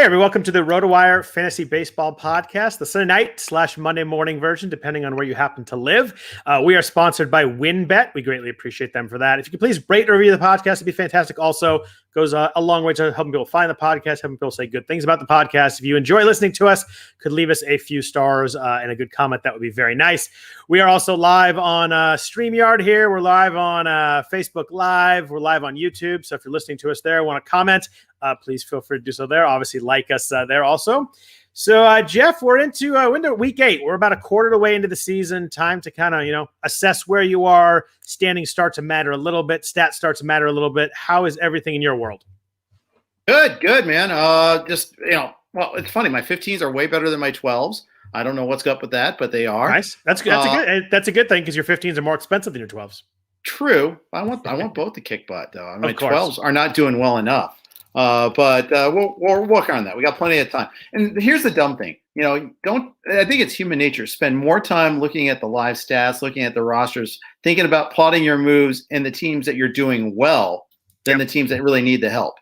everybody. Welcome to the RotoWire Fantasy Baseball Podcast, the Sunday night / Monday morning version, depending on where you happen to live. We are sponsored by WynnBET. We greatly appreciate them for that. If you could please rate or review the podcast, it'd be fantastic. Also, goes a long way to helping people find the podcast, helping people say good things about the podcast. If you enjoy listening to us, could leave us a few stars and a good comment. That would be very nice. We are also live on StreamYard here. We're live on Facebook Live. We're live on YouTube. So if you're listening to us there, want to comment, please feel free to do so there. Obviously, like us there also. So, Jeff, we're into week 8. We're about a quarter of the way into the season. Time to kind of, assess where you are. Standings start to matter a little bit. Stats start to matter a little bit. How is everything in your world? Good, man. Well, it's funny. My 15s are way better than my 12s. I don't know what's up with that, but they are. Nice. That's good. That's a good thing because your 15s are more expensive than your 12s. True. I want both to kick butt, though. My 12s are not doing well enough. But we'll work on that. We got plenty of time. And here's the dumb thing. I think it's human nature. Spend more time looking at the live stats, looking at the rosters, thinking about plotting your moves and the teams that you're doing well than the teams that really need the help.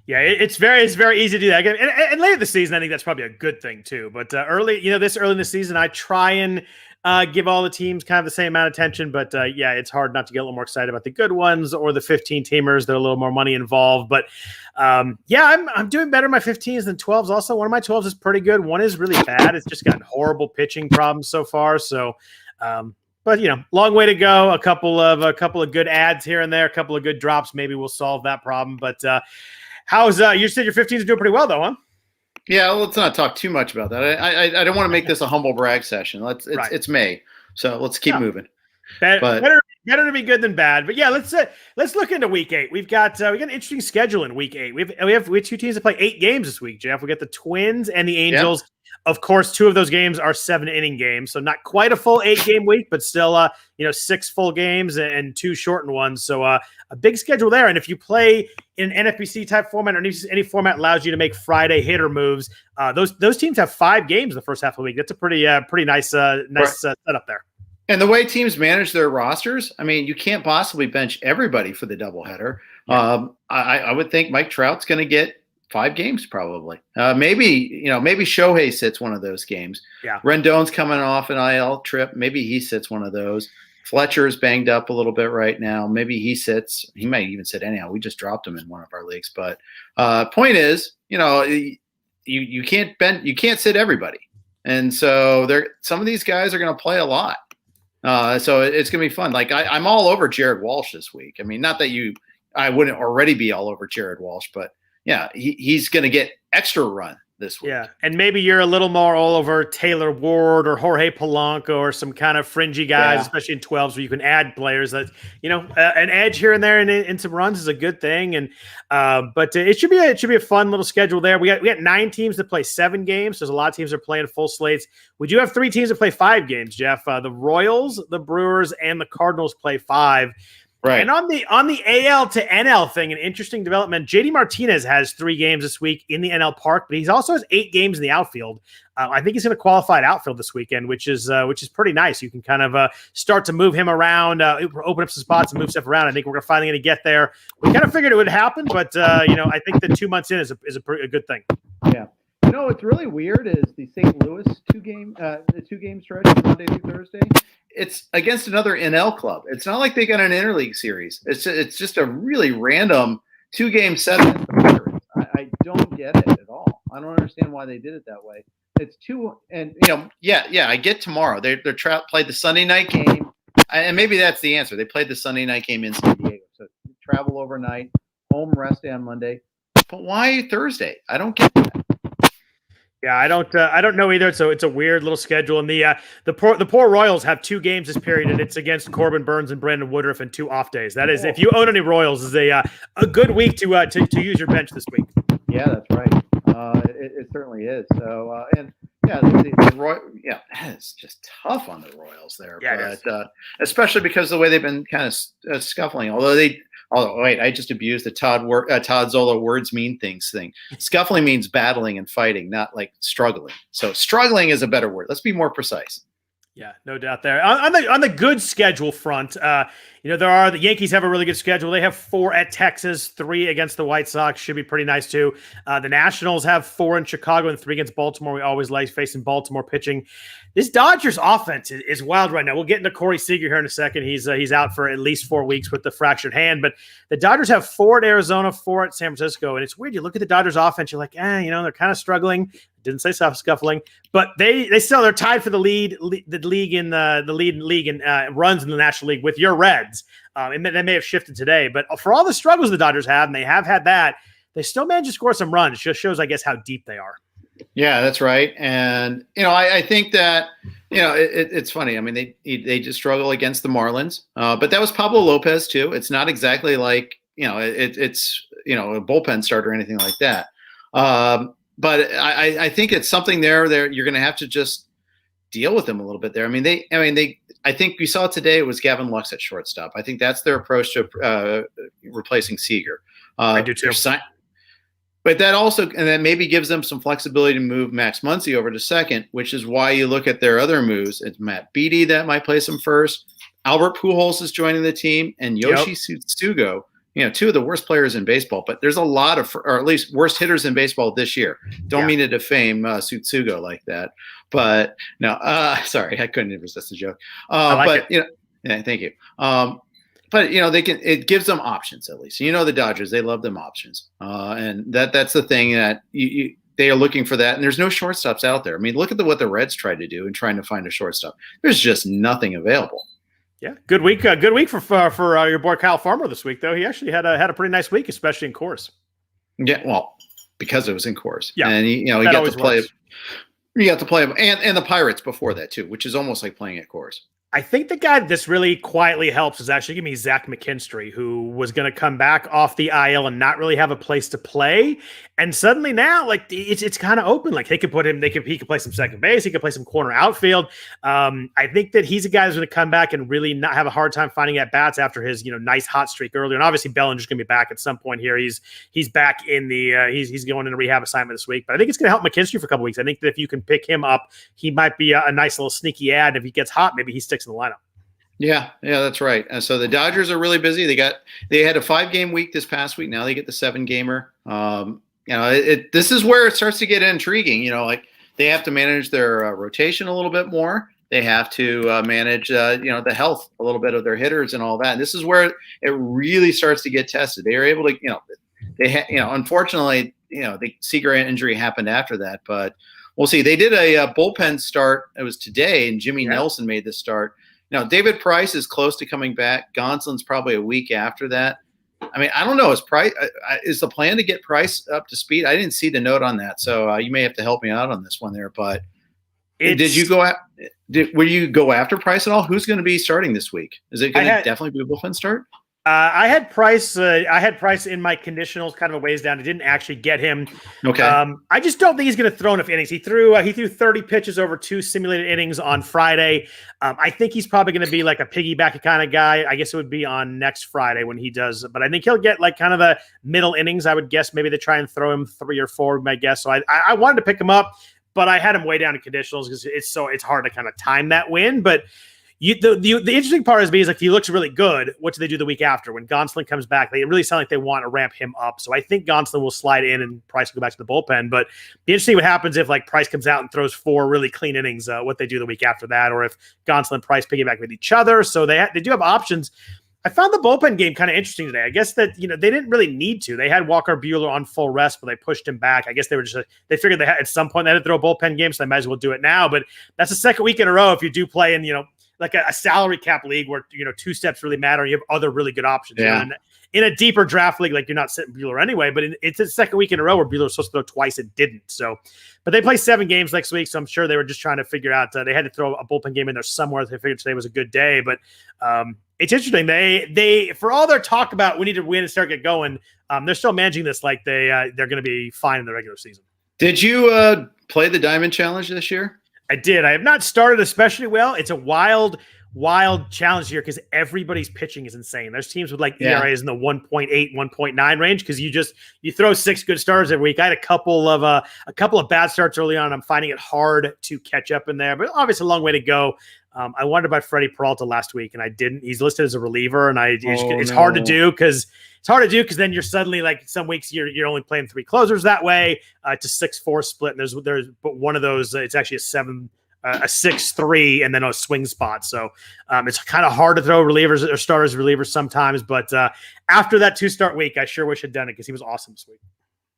Yeah, it's very easy to do that. And later this season, I think that's probably a good thing too. But early in the season, I try and give all the teams kind of the same amount of attention. But it's hard not to get a little more excited about the good ones or the 15-teamers that are a little more money involved. But I'm doing better in my 15s than 12s. Also, one of my 12s is pretty good. One is really bad. It's just got horrible pitching problems so far. So, but long way to go. A couple of good ads here and there, a couple of good drops. Maybe we'll solve that problem. But how's you said your 15s are doing pretty well though, huh? Yeah, well, let's not talk too much about that. I don't want to make this a humble brag session. It's May, so let's keep moving. Better to be good than bad. But yeah, let's look into week 8. We got an interesting schedule in week 8. We have 2 teams that play 8 games this week, Jeff. We got the Twins and the Angels. Yeah. Of course, 2 of those games are 7-inning games, so not quite a full 8-game week, but still 6 full games and 2 shortened ones. So a big schedule there. And if you play in an NFBC type format or any format allows you to make Friday hitter moves, those teams have 5 games in the first half of the week. That's a pretty nice setup there. And the way teams manage their rosters, I mean, you can't possibly bench everybody for the doubleheader. Yeah. I would think Mike Trout's going to get 5 games probably. Maybe Shohei sits one of those games. Yeah. Rendon's coming off an IL trip. Maybe he sits one of those. Fletcher's banged up a little bit right now. Maybe he sits. He might even sit anyhow. We just dropped him in one of our leagues. But point is, you can't sit everybody. And so some of these guys are going to play a lot. So it's going to be fun. Like I'm all over Jared Walsh this week. I mean, not that I wouldn't already be all over Jared Walsh, but yeah, he's going to get extra run this week. Yeah, and maybe you're a little more all over Taylor Ward or Jorge Polanco or some kind of fringy guys, especially in 12s where you can add players that, an edge here and there and some runs is a good thing. And but it should be a fun little schedule there. We got 9 teams that play 7 games. There's a lot of teams that are playing full slates. We do have 3 teams that play 5 games, Jeff. The Royals, the Brewers, and the Cardinals play 5. Right. And on the AL to NL thing, an interesting development. JD Martinez has 3 games this week in the NL Park, but he also has 8 games in the outfield. I think he's going to qualify at outfield this weekend, which is pretty nice. You can kind of start to move him around, open up some spots and move stuff around. I think we're finally going to get there. We kind of figured it would happen, but I think that 2 months in is a good thing. Yeah. What's really weird is the St. Louis 2-game stretch Monday through Thursday. It's against another NL club. It's not like they got an interleague series. It's just a really random 2-game setup. I don't get it at all. I don't understand why they did it that way. It's 2 and I get tomorrow. They're played the Sunday night game, and maybe that's the answer. They played the Sunday night game in San Diego, so travel overnight, home rest day on Monday. But why Thursday? I don't get that. Yeah, I don't know either. So it's a weird little schedule, and the poor Royals have 2 games this period, and it's against Corbin Burns and Brandon Woodruff and 2 off days. That is, if you own any Royals, is a good week to use your bench this week. Yeah, that's right. It certainly is. So it's just tough on the Royals there. Yeah, but especially because of the way they've been kind of scuffling. I just abused the Todd Zola words mean things thing. Scuffling means battling and fighting, not like struggling. So struggling is a better word. Let's be more precise. Yeah, no doubt there. On the good schedule front, the Yankees have a really good schedule. They have 4 at Texas, 3 against the White Sox. Should be pretty nice too. The Nationals have 4 in Chicago and 3 against Baltimore. We always like facing Baltimore pitching. This Dodgers offense is wild right now. We'll get into Corey Seager here in a second. He's out for at least 4 weeks with the fractured hand. But the Dodgers have 4 at Arizona, 4 at San Francisco, and it's weird. You look at the Dodgers offense, you're like, they're kind of struggling. Didn't say scuffling, but they're tied for the lead in runs in the National League with your Reds. And they may have shifted today, but for all the struggles the Dodgers have, and they have had that, they still managed to score some runs. It just shows, I guess, how deep they are. Yeah, that's right. And, I think that, it's funny. I mean, they just struggle against the Marlins, but that was Pablo Lopez too. It's not exactly like, it's a bullpen start or anything like that. But I think it's something there you're going to have to just deal with them a little bit there. I think we saw today it was Gavin Lux at shortstop. I think that's their approach to replacing Seager. I do too. But that also, and that maybe gives them some flexibility to move Max Muncy over to second, which is why you look at their other moves. It's Matt Beattie that might place him first. Albert Pujols is joining the team, and Yoshi Tsutsugo. 2 of the worst players in baseball, but there's a lot of, or at least worst hitters in baseball this year. Don't mean to defame Tsutsugo like that, but no, sorry, I couldn't resist the joke. Thank you. But it gives them options at least. The Dodgers, they love them options, and that's the thing that they are looking for that. And there's no shortstops out there. I mean, look at what the Reds tried to do in trying to find a shortstop. There's just nothing available. Yeah, good week. Good week for your boy Kyle Farmer this week, though. He actually had a pretty nice week, especially in Coors. Yeah, well, because it was in Coors. Yeah, and he got to play. You got to play him and the Pirates before that too, which is almost like playing at Coors. I think the guy this really quietly helps is actually give me Zach McKinstry, who was going to come back off the IL and not really have a place to play. And suddenly now, like it's kind of open. Like he could play some second base. He could play some corner outfield. I think that he's a guy who's going to come back and really not have a hard time finding at bats after his, nice hot streak earlier. And obviously Bellinger's going to be back at some point here. He's back in the, he's going in a rehab assignment this week, but I think it's going to help McKinstry for a couple weeks. I think that if you can pick him up, he might be a nice little sneaky ad. If he gets hot, maybe he sticks in the lineup. Yeah, that's right. So the Dodgers are really busy. They had a 5-game week this past week. Now they get the 7-gamer. This is where it starts to get intriguing. Like they have to manage their rotation a little bit more. They have to manage, the health a little bit of their hitters and all that. And this is where it really starts to get tested. They are able to, unfortunately, the Seager injury happened after that, but we'll see. They did a bullpen start. It was today, and Jimmy Nelson made the start. Now, David Price is close to coming back. Gonsolin's probably a week after that. I mean, I don't know. Is the plan to get Price up to speed? I didn't see the note on that, so you may have to help me out on this one there. But will you go after Price at all? Who's going to be starting this week? Is it going to definitely be a bullpen start? I had Price in my conditionals, kind of a ways down. I didn't actually get him. Okay. I just don't think he's going to throw enough innings. He threw 30 pitches over 2 simulated innings on Friday. I think he's probably going to be like a piggyback kind of guy. I guess it would be on next Friday when he does. But I think he'll get like kind of the middle innings. I would guess maybe they try and throw him 3 or 4. My guess. So I wanted to pick him up, but I had him way down in conditionals because it's hard to kind of time that win, but. The interesting part is like, if he looks really good, what do they do the week after? When Gonsolin comes back, they really sound like they want to ramp him up. So I think Gonsolin will slide in and Price will go back to the bullpen. But be interesting what happens if like Price comes out and throws 4 really clean innings, what they do the week after that, or if Gonsolin and Price piggyback with each other. So they do have options. I found the bullpen game kind of interesting today. I guess that, they didn't really need to. They had Walker Buehler on full rest, but they pushed him back. I guess they figured at some point they had to throw a bullpen game, so they might as well do it now. But that's the second week in a row if you do play in, like a salary cap league where, 2 steps really matter. You have other really good options. Yeah. In a deeper draft league, like you're not sitting Buehler anyway, but it's the second week in a row where Buehler was supposed to throw twice and didn't. So, but they play 7 games next week. So I'm sure they were just trying to figure out, they had to throw a bullpen game in there somewhere. They figured today was a good day, but it's interesting. They, for all their talk about, we need to win and start get going. They're still managing this like they're going to be fine in the regular season. Did you play the Diamond Challenge this year? I did. I have not started especially well. It's a wild wild challenge here because everybody's pitching is insane. There's teams with like ERAs in the 1.8, 1.9 range because you throw 6 good starters every week. I had a couple of bad starts early on. I'm finding it hard to catch up in there, but obviously a long way to go. I wondered about Freddie Peralta last week, and I didn't. He's listed as a reliever, and it's hard to do because then you're suddenly like some weeks you're only playing 3 closers that way. It's a 6-4 split, and there's but one of those it's actually a 6-3 and then a swing spot. So it's kind of hard to throw relievers or starters relievers sometimes. But after that 2-start week, I sure wish I'd done it because he was awesome this week.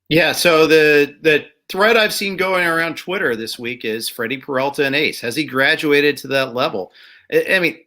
Yeah. So the thread I've seen going around Twitter this week is Freddie Peralta an ace. Has he graduated to that level? I mean,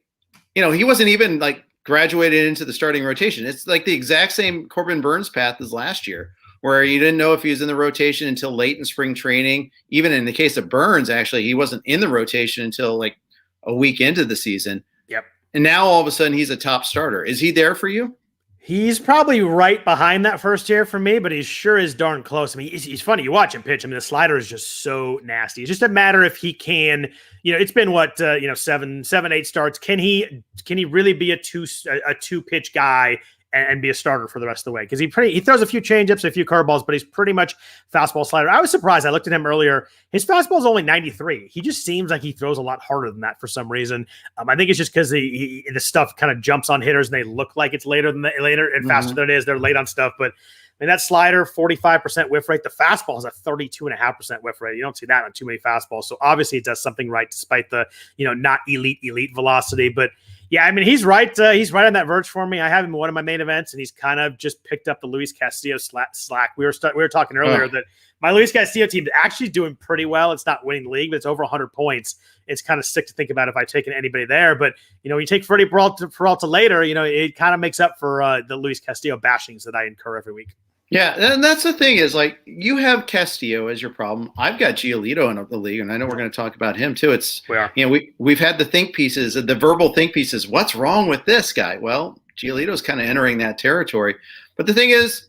he wasn't even like graduated into the starting rotation. It's like the exact same Corbin Burns path as last year, where you didn't know if he was in the rotation until late in spring training. Even in the case of Burns, actually, he wasn't in the rotation until like a week into the season. Yep. And now all of a sudden he's a top starter. Is he there for you? He's probably right behind that first year for me, but he sure is darn close. I mean, he's funny. You watch him pitch. I mean, the slider is just so nasty. It's just a matter if he can, it's been 7-8 starts. Can he really be a two pitch guy and be a starter for the rest of the way? Because he throws a few changeups, a few curveballs, but he's pretty much fastball slider. I was surprised. I looked at him earlier. His fastball is only 93. He just seems like he throws a lot harder than that for some reason. I think it's just because the stuff kind of jumps on hitters and they look like it's later and faster than it is. They're late on stuff, but I mean, that slider, 45% whiff rate. The fastball is a 32.5% whiff rate. You don't see that on too many fastballs. So obviously it does something right despite the, not elite velocity, but yeah, I mean, he's right. He's right on that verge for me. I have him in one of my main events, and he's kind of just picked up the Luis Castillo slack. We were talking earlier that my Luis Castillo team is actually doing pretty well. It's not winning the league, but it's over 100 points. It's kind of sick to think about if I've taken anybody there. But, you take Freddie Peralta later, it kind of makes up for the Luis Castillo bashings that I incur every week. Yeah, and that's the thing is, like, you have Castillo as your problem. I've got Giolito in the league, and I know we're going to talk about him too. We've had the think pieces, the verbal think pieces. What's wrong with this guy? Well, Giolito's kind of entering that territory. But the thing is,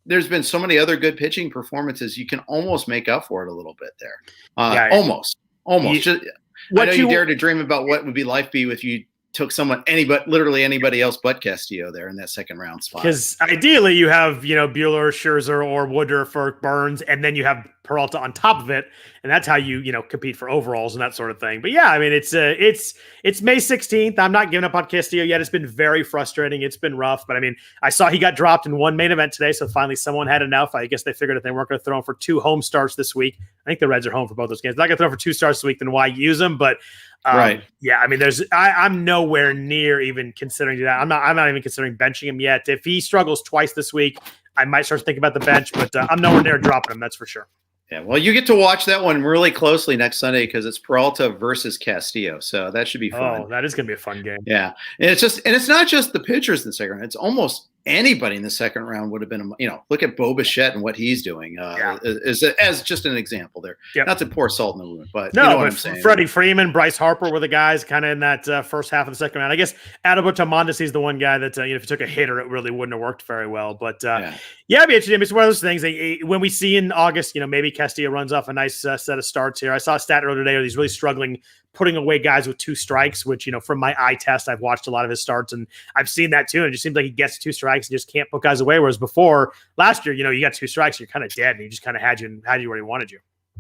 there's been so many other good pitching performances. You can almost make up for it a little bit there. Almost. I know you dare to dream about what would life be if you took literally anybody else but Castillo there in that second round spot. Because ideally you have, Buehler, Scherzer, or Woodruff for Burns, and then you have Peralta on top of it, and that's how you compete for overalls and that sort of thing. But yeah, I mean, it's May 16th. I'm not giving up on Castillo yet. It's been very frustrating. It's been rough, but I mean, I saw he got dropped in one main event today, so finally someone had enough. I guess they figured if they weren't going to throw him for 2 home starts this week, I think the Reds are home for both those games. They're not going to throw for 2 starts this week, then why use them? But right. Yeah, I mean, I'm nowhere near even considering that. I'm not even considering benching him yet. If he struggles twice this week, I might start to think about the bench, but I'm nowhere near dropping him. That's for sure. Yeah, well, you get to watch that one really closely next Sunday because it's Peralta versus Castillo, so that should be fun. Oh, that is going to be a fun game. Yeah, and it's not just the pitchers in the second round; it's almost anybody in the second round would have been. Look at Bo Bichette and what he's doing. As just an example there. Yep. Not to pour salt in the wound, but no, you know what but I'm saying. Freddie Freeman, Bryce Harper were the guys kind of in that first half of the second round. I guess Adalberto Mondesi is the one guy that if you took a hitter, it really wouldn't have worked very well. But it'd be interesting. It's one of those things. When we see in August, maybe Castillo runs off a nice set of starts here. I saw a stat earlier today where he's really struggling putting away guys with 2 strikes, which, from my eye test, I've watched a lot of his starts and I've seen that too. And it just seems like he gets 2 strikes and just can't put guys away. Whereas before last year, you got 2 strikes, you're kind of dead and he just kind of had you where he wanted you.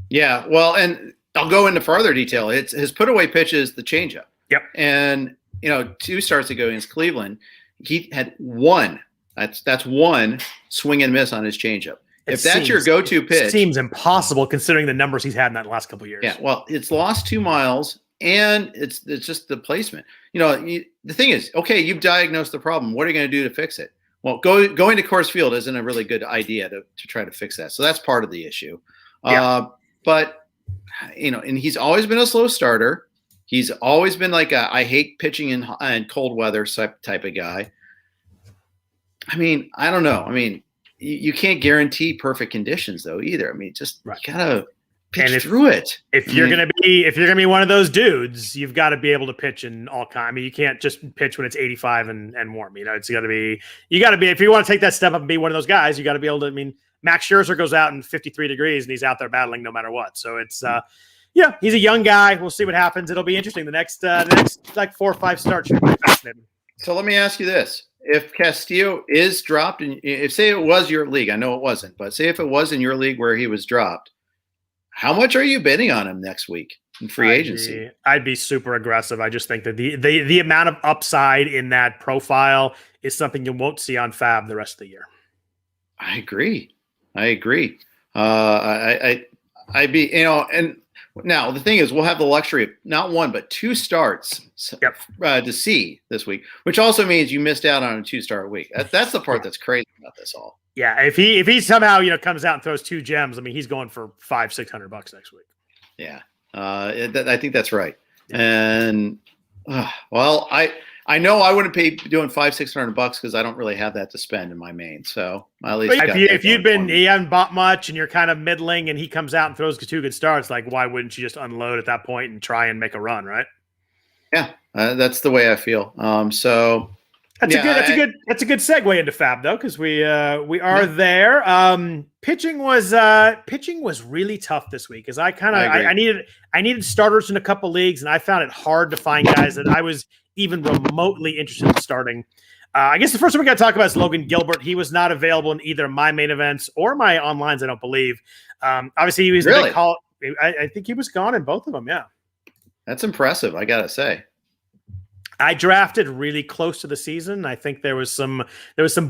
Yeah. Well, and I'll go into further detail. It's his put away pitch is the changeup. Yep. And, 2 starts ago against Cleveland, he had 1. That's 1 swing and miss on his changeup. If that's your go-to pitch, it seems impossible considering the numbers he's had in that last couple of years. Yeah, well, it's lost 2 miles, and it's just the placement. The thing is, okay, you've diagnosed the problem. What are you going to do to fix it? Well, going to Coors Field isn't a really good idea to try to fix that. So that's part of the issue. Yeah. But and he's always been a slow starter. He's always been like I hate pitching in cold weather type of guy. I mean, I don't know. I mean, you can't guarantee perfect conditions though either. I mean, just you gotta pitch through it. If you're gonna be one of those dudes, you've got to be able to pitch in all kinds. I mean, you can't just pitch when it's 85 and warm. It's got to be. You got to be if you want to take that step up and be one of those guys. You got to be able to. I mean, Max Scherzer goes out in 53 degrees and he's out there battling no matter what. So it's Yeah, he's a young guy. We'll see what happens. It'll be interesting. The next like 4 or 5 starts should be fascinating. So let me ask you this. If Castillo is dropped, and if say it was your league, I know it wasn't, but say if it was in your league where he was dropped, how much are you bidding on him next week in free agency? I'd be super aggressive. I just think that the amount of upside in that profile is something you won't see on FAAB the rest of the year. I agree. I'd be, and now the thing is, we'll have the luxury of not 1 but 2 starts to see this week, which also means you missed out on a 2-start week. That's the part that's crazy about this all. Yeah, if he somehow comes out and throws 2 gems, I mean he's going for $500-600 next week. Yeah, I think that's right. And well, I know I wouldn't be doing $500-600 because I don't really have that to spend in my main. So at least if you haven't bought much and you're kind of middling, and he comes out and throws 2 good starts, like why wouldn't you just unload at that point and try and make a run, right? Yeah, that's the way I feel. So that's a good segue into FAAB though, because we are there. Pitching was really tough this week, because I needed starters in a couple leagues, and I found it hard to find guys that I was even remotely interested in starting. I guess the first one we got to talk about is Logan Gilbert. He was not available in either my main events or my onlines, I don't believe. Obviously, he was a big call. I think he was gone in both of them. Yeah, that's impressive. I gotta say. I drafted really close to the season. I think there was some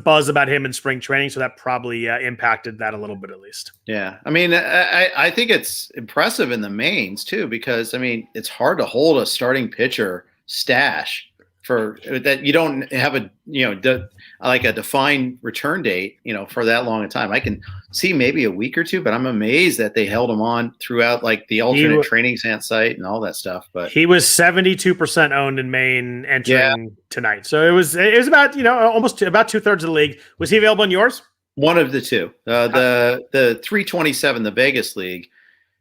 buzz about him in spring training, so that probably impacted that a little bit at least. Yeah, I mean, I think it's impressive in the mains too, because I mean, it's hard to hold a starting pitcher stash for that. You don't have a a defined return date for that long a time. I can see maybe a week or 2, but I'm amazed that they held him on throughout like the alternate training site and all that stuff. But he was 72% owned in Maine entering tonight, so it was about almost about 2/3 of the league. Was he available in yours? One of the 2, the 327, the Vegas league,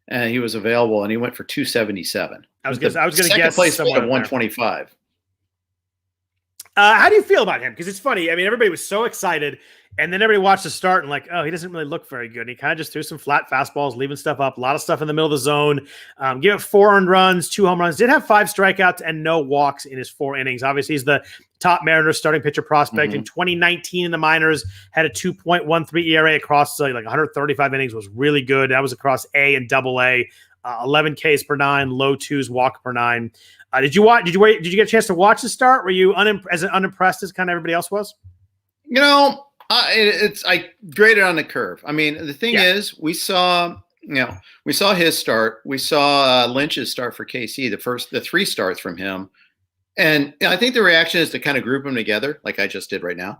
and he was available, and he went for 277. I was going to guess place someone at 125. How do you feel about him? Because it's funny. I mean, everybody was so excited, and then everybody watched the start and like, oh, he doesn't really look very good. And he kind of just threw some flat fastballs, leaving stuff up, a lot of stuff in the middle of the zone. Gave up 4 earned runs, 2 home runs. Did have 5 strikeouts and no walks in his 4 innings. Obviously, he's the top Mariners starting pitcher prospect. In 2019 in the minors, had a 2.13 ERA across like 135 innings, was really good. That was across A and AA. 11 Ks per 9, low 2s walk per 9. Did you get a chance to watch the start? Were you as unimpressed as kind of everybody else was? I graded on the curve. I mean, the thing is, we saw his start. We saw Lynch's start for KC, the 3 starts from him. And I think the reaction is to kind of group them together, like I just did right now.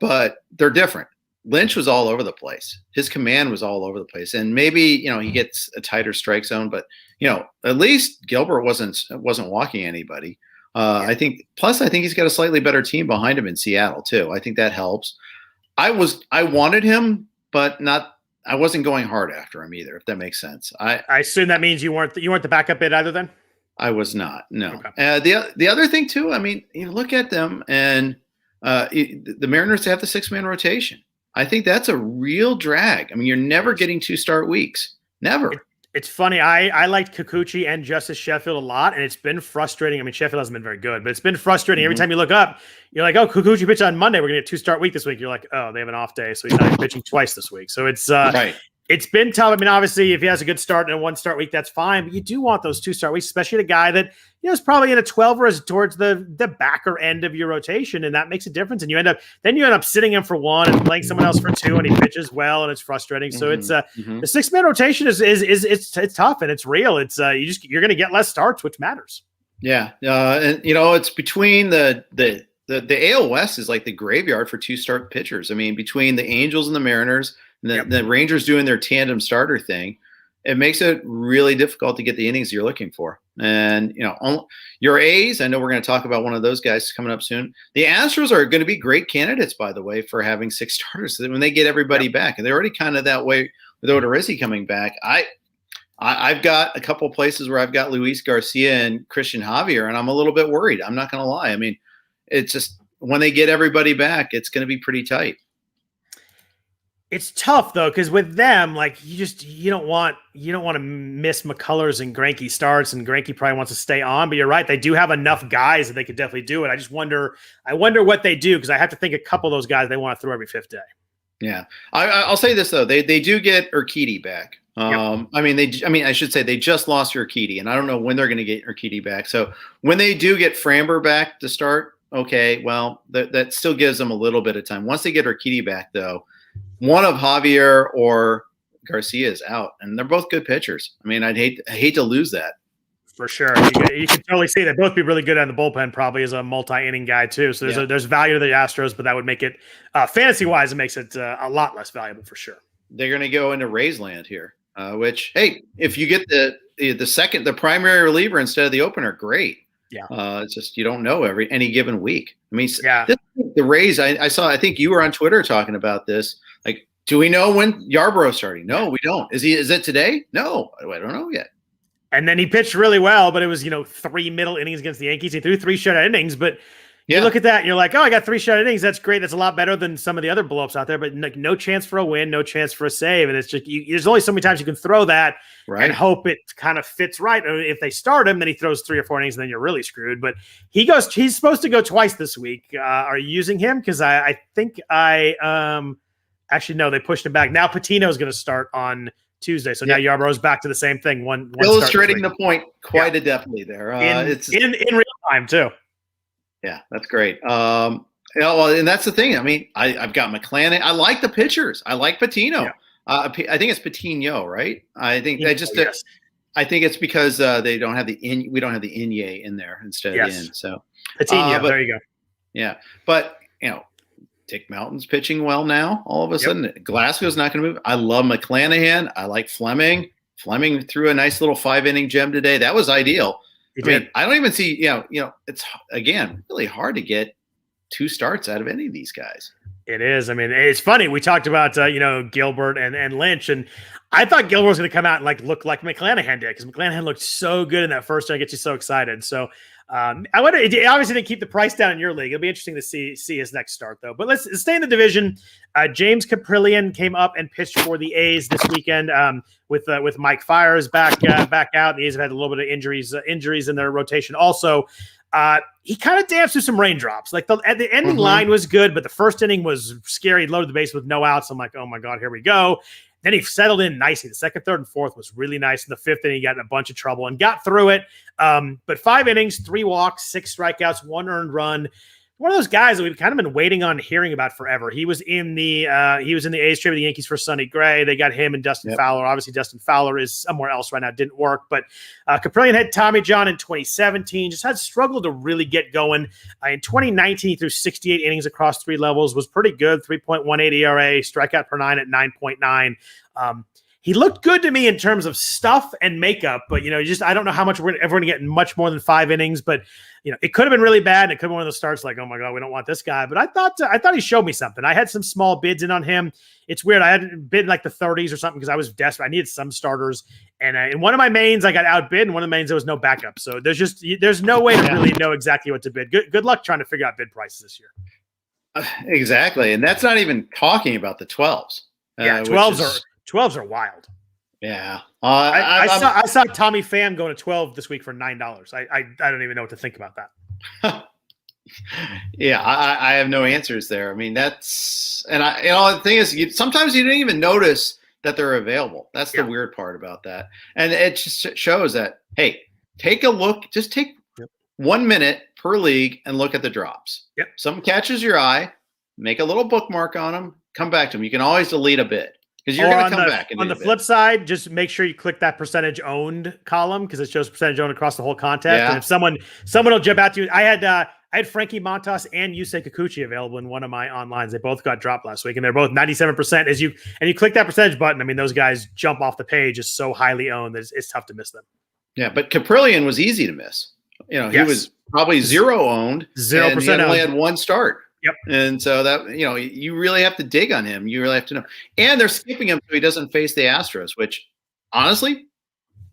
But they're different. Lynch was all over the place. His command was all over the place. And maybe, he gets a tighter strike zone, but at least Gilbert wasn't walking anybody. I think he's got a slightly better team behind him in Seattle too. I think that helps. I wanted him, but I wasn't going hard after him either, if that makes sense. I assume that means you weren't the backup bid either then? I was not, no. Okay. The other thing too, I mean, look at them, and the Mariners have the 6-man rotation. I think that's a real drag. I mean, you're never getting 2-start weeks. Never. It's funny. I liked Kikuchi and Justice Sheffield a lot, and it's been frustrating. I mean, Sheffield hasn't been very good, but it's been frustrating. Every time you look up, you're like, oh, Kikuchi pitched on Monday. We're going to get 2-start week this week. You're like, oh, they have an off day, so he's not even pitching twice this week. So it's right. It's been tough. I mean, obviously, if he has a good start and a 1-start week, that's fine. But you do want those 2-start weeks, especially a guy that is probably in a 12 or is towards the backer end of your rotation, and that makes a difference. And you end up sitting him for 1 and playing someone else for 2, and he pitches well, and it's frustrating. So it's the 6-man rotation is it's tough, and it's real. It's you're going to get less starts, which matters. Yeah, and it's between the AL West is like the graveyard for 2-start pitchers. I mean, between the Angels and the Mariners. The Rangers doing their tandem starter thing, it makes it really difficult to get the innings you're looking for. And, your A's, I know we're going to talk about one of those guys coming up soon. The Astros are going to be great candidates, by the way, for having 6 starters so that when they get everybody back. And they're already kind of that way with Odorizzi coming back. I've got a couple places where I've got Luis Garcia and Christian Javier, and I'm a little bit worried. I'm not going to lie. I mean, it's just when they get everybody back, it's going to be pretty tight. It's tough though, because with them, like you don't want to miss McCullers and Greinke starts, and Greinke probably wants to stay on. But you're right, they do have enough guys that they could definitely do it. I wonder what they do, because I have to think a couple of those guys they want to throw every fifth day. Yeah, I'll say this though, they do get Urquidy back. Yep. I should say they just lost Urquidy, and I don't know when they're going to get Urquidy back. So when they do get Framber back to start, okay, well that still gives them a little bit of time. Once they get Urquidy back, though, one of Javier or Garcia is out, and they're both good pitchers. I mean, I hate to lose that. For sure. You can totally see that both be really good on the bullpen, probably as a multi-inning guy too. So there's value to the Astros, but that would make it fantasy-wise, it makes it a lot less valuable for sure. They're going to go into Rays land here, which, hey, if you get the primary reliever instead of the opener, great. Yeah. It's just you don't know any given week. I mean, the Rays, I think you were on Twitter talking about this. Like, do we know when Yarborough's starting? No, we don't. Is it today? No, I don't know yet. And then he pitched really well, but it was, 3 middle innings against the Yankees. He threw 3 shutout innings, but you look at that and you're like, oh, I got 3 shutout innings. That's great. That's a lot better than some of the other blow-ups out there, but no chance for a win, no chance for a save. And it's just, there's only so many times you can throw that and hope it kind of fits right. If they start him, then he throws 3 or 4 innings and then you're really screwed. But he's supposed to go twice this week. Are you using him? Because I think actually, no, they pushed him back. Now Patino's going to start on Tuesday. So now Yarborough's back to the same thing. One illustrating the point quite adeptly there. It's in real time too. Yeah, that's great. And that's the thing. I mean, I've got McClanahan. I like the pitchers. I like Patino. Yeah. I think it's Patino, right? I think I think it's because we don't have the Inye in there instead of the in. So Patino, there you go. Yeah, but Dick Mountain's pitching well now. All of a sudden, Glasgow's not going to move. I love McClanahan. I like Fleming. Fleming threw a nice little 5-inning gem today. That was ideal. I don't even see. It's again really hard to get 2 starts out of any of these guys. It is. I mean, it's funny. We talked about Gilbert and Lynch, and I thought Gilbert was going to come out and look like McClanahan did, because McClanahan looked so good in that first. I get you so excited. So. I wonder. It obviously didn't keep the price down in your league. It'll be interesting to see his next start, though. But let's stay in the division. James Caprillion came up and pitched for the A's this weekend with Mike Fiers back out. The A's have had a little bit of injuries in their rotation. Also, he kind of danced through some raindrops. Like the ending line was good, but the first inning was scary. He loaded the base with no outs. I'm like, oh my god, here we go. Then he settled in nicely. The second, third, and fourth was really nice. In the fifth inning, he got in a bunch of trouble and got through it. But 5 innings, 3 walks, 6 strikeouts, 1 earned run. One of those guys that we've kind of been waiting on hearing about forever. He was in the A's trade with the Yankees for Sonny Gray. They got him and Dustin Fowler. Obviously, Dustin Fowler is somewhere else right now. It didn't work. But Caprillion had Tommy John in 2017. Just had struggled to really get going. In 2019, he threw 68 innings across 3 levels. Was pretty good. 3.18 ERA. Strikeout per 9 at 9.9. He looked good to me in terms of stuff and makeup, but I don't know how much we're ever going to get in much more than 5 innings. But it could have been really bad. And it could have been one of those starts like, oh my god, we don't want this guy. But I thought he showed me something. I had some small bids in on him. It's weird. I had bid in like the 30s or something because I was desperate. I needed some starters, and in one of my mains I got outbid. In one of the mains there was no backup, so there's no way to really know exactly what to bid. Good luck trying to figure out bid prices this year. Exactly, and that's not even talking about the 12s. 12s are wild. Yeah. I saw Tommy Pham going to 12 this week for $9. I don't even know what to think about that. Yeah, I have no answers there. I mean, the thing is, sometimes you don't even notice that they're available. That's the weird part about that. And it just shows that, hey, take a look, just take 1 minute per league and look at the drops. Yep. Something catches your eye, make a little bookmark on them, come back to them. You can always delete a bid. Because you're going to come back. On the flip side, just make sure you click that percentage owned column because it shows percentage owned across the whole contest. Yeah. And if someone will jump out to you, I had Frankie Montas and Yusei Kikuchi available in one of my onlines. They both got dropped last week, and they're both 97%. You click that percentage button, I mean, those guys jump off the page. Is so highly owned that it's tough to miss them. Yeah, but Caprillion was easy to miss. He was probably 0 owned, 0%. He only had 1 start. Yep. And so that, you really have to dig on him. You really have to know. And they're skipping him so he doesn't face the Astros, which honestly,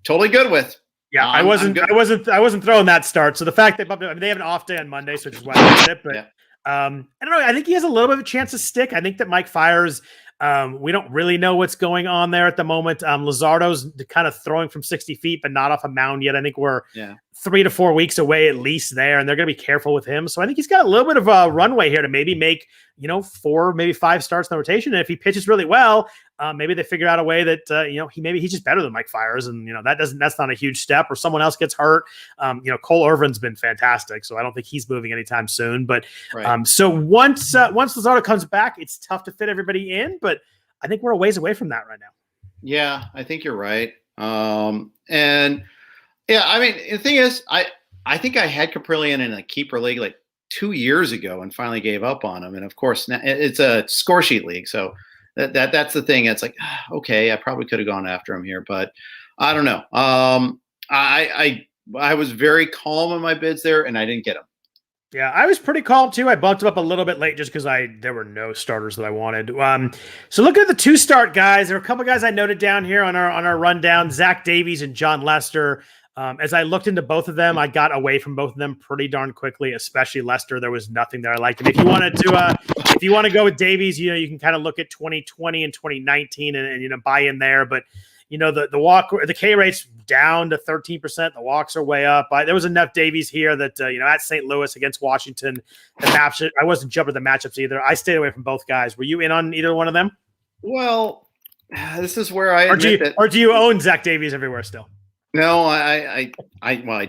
totally good with. Yeah, I wasn't throwing that start. So the fact they bumped it, they have an off day on Monday, so just went with it. But I don't know. I think he has a little bit of a chance to stick. I think that Mike Fiers, We don't really know what's going on there at the moment. Luzardo's kind of throwing from 60 feet, but not off a mound yet. I think we're 3 to 4 weeks away at least there, and they're going to be careful with him. So I think he's got a little bit of a runway here to maybe make, 4, maybe 5 starts in the rotation. And if he pitches really well, maybe they figure out a way that, he's just better than Mike Fiers. And, that's not a huge step, or someone else gets hurt. Cole Irvin's been fantastic, so I don't think he's moving anytime soon. But so once Luzardo comes back, it's tough to fit everybody in, but I think we're a ways away from that right now. Yeah, I think you're right. And yeah, I mean, the thing is, I think I had Caprillion in a keeper league like 2 years ago and finally gave up on him. And of course, now it's a score sheet league, so that's the thing. It's like, okay, I probably could have gone after him here, but I don't know. I was very calm on my bids there, and I didn't get him. Yeah, I was pretty calm too. I bumped him up a little bit late just because there were no starters that I wanted. So looking at the 2-start guys, there were a couple guys I noted down here on our rundown: Zach Davies and John Lester. As I looked into both of them, I got away from both of them pretty darn quickly, especially Lester. There was nothing there I liked him. If you want to go with Davies, you can kind of look at 2020 and 2019 and buy in there. But the K rate's down to 13%. The walks are way up. There was enough Davies here that at St. Louis against Washington, the match. I wasn't jumping the matchups either. I stayed away from both guys. Were you in on either one of them? Well, this is where I or do you own Zach Davies everywhere still? No, I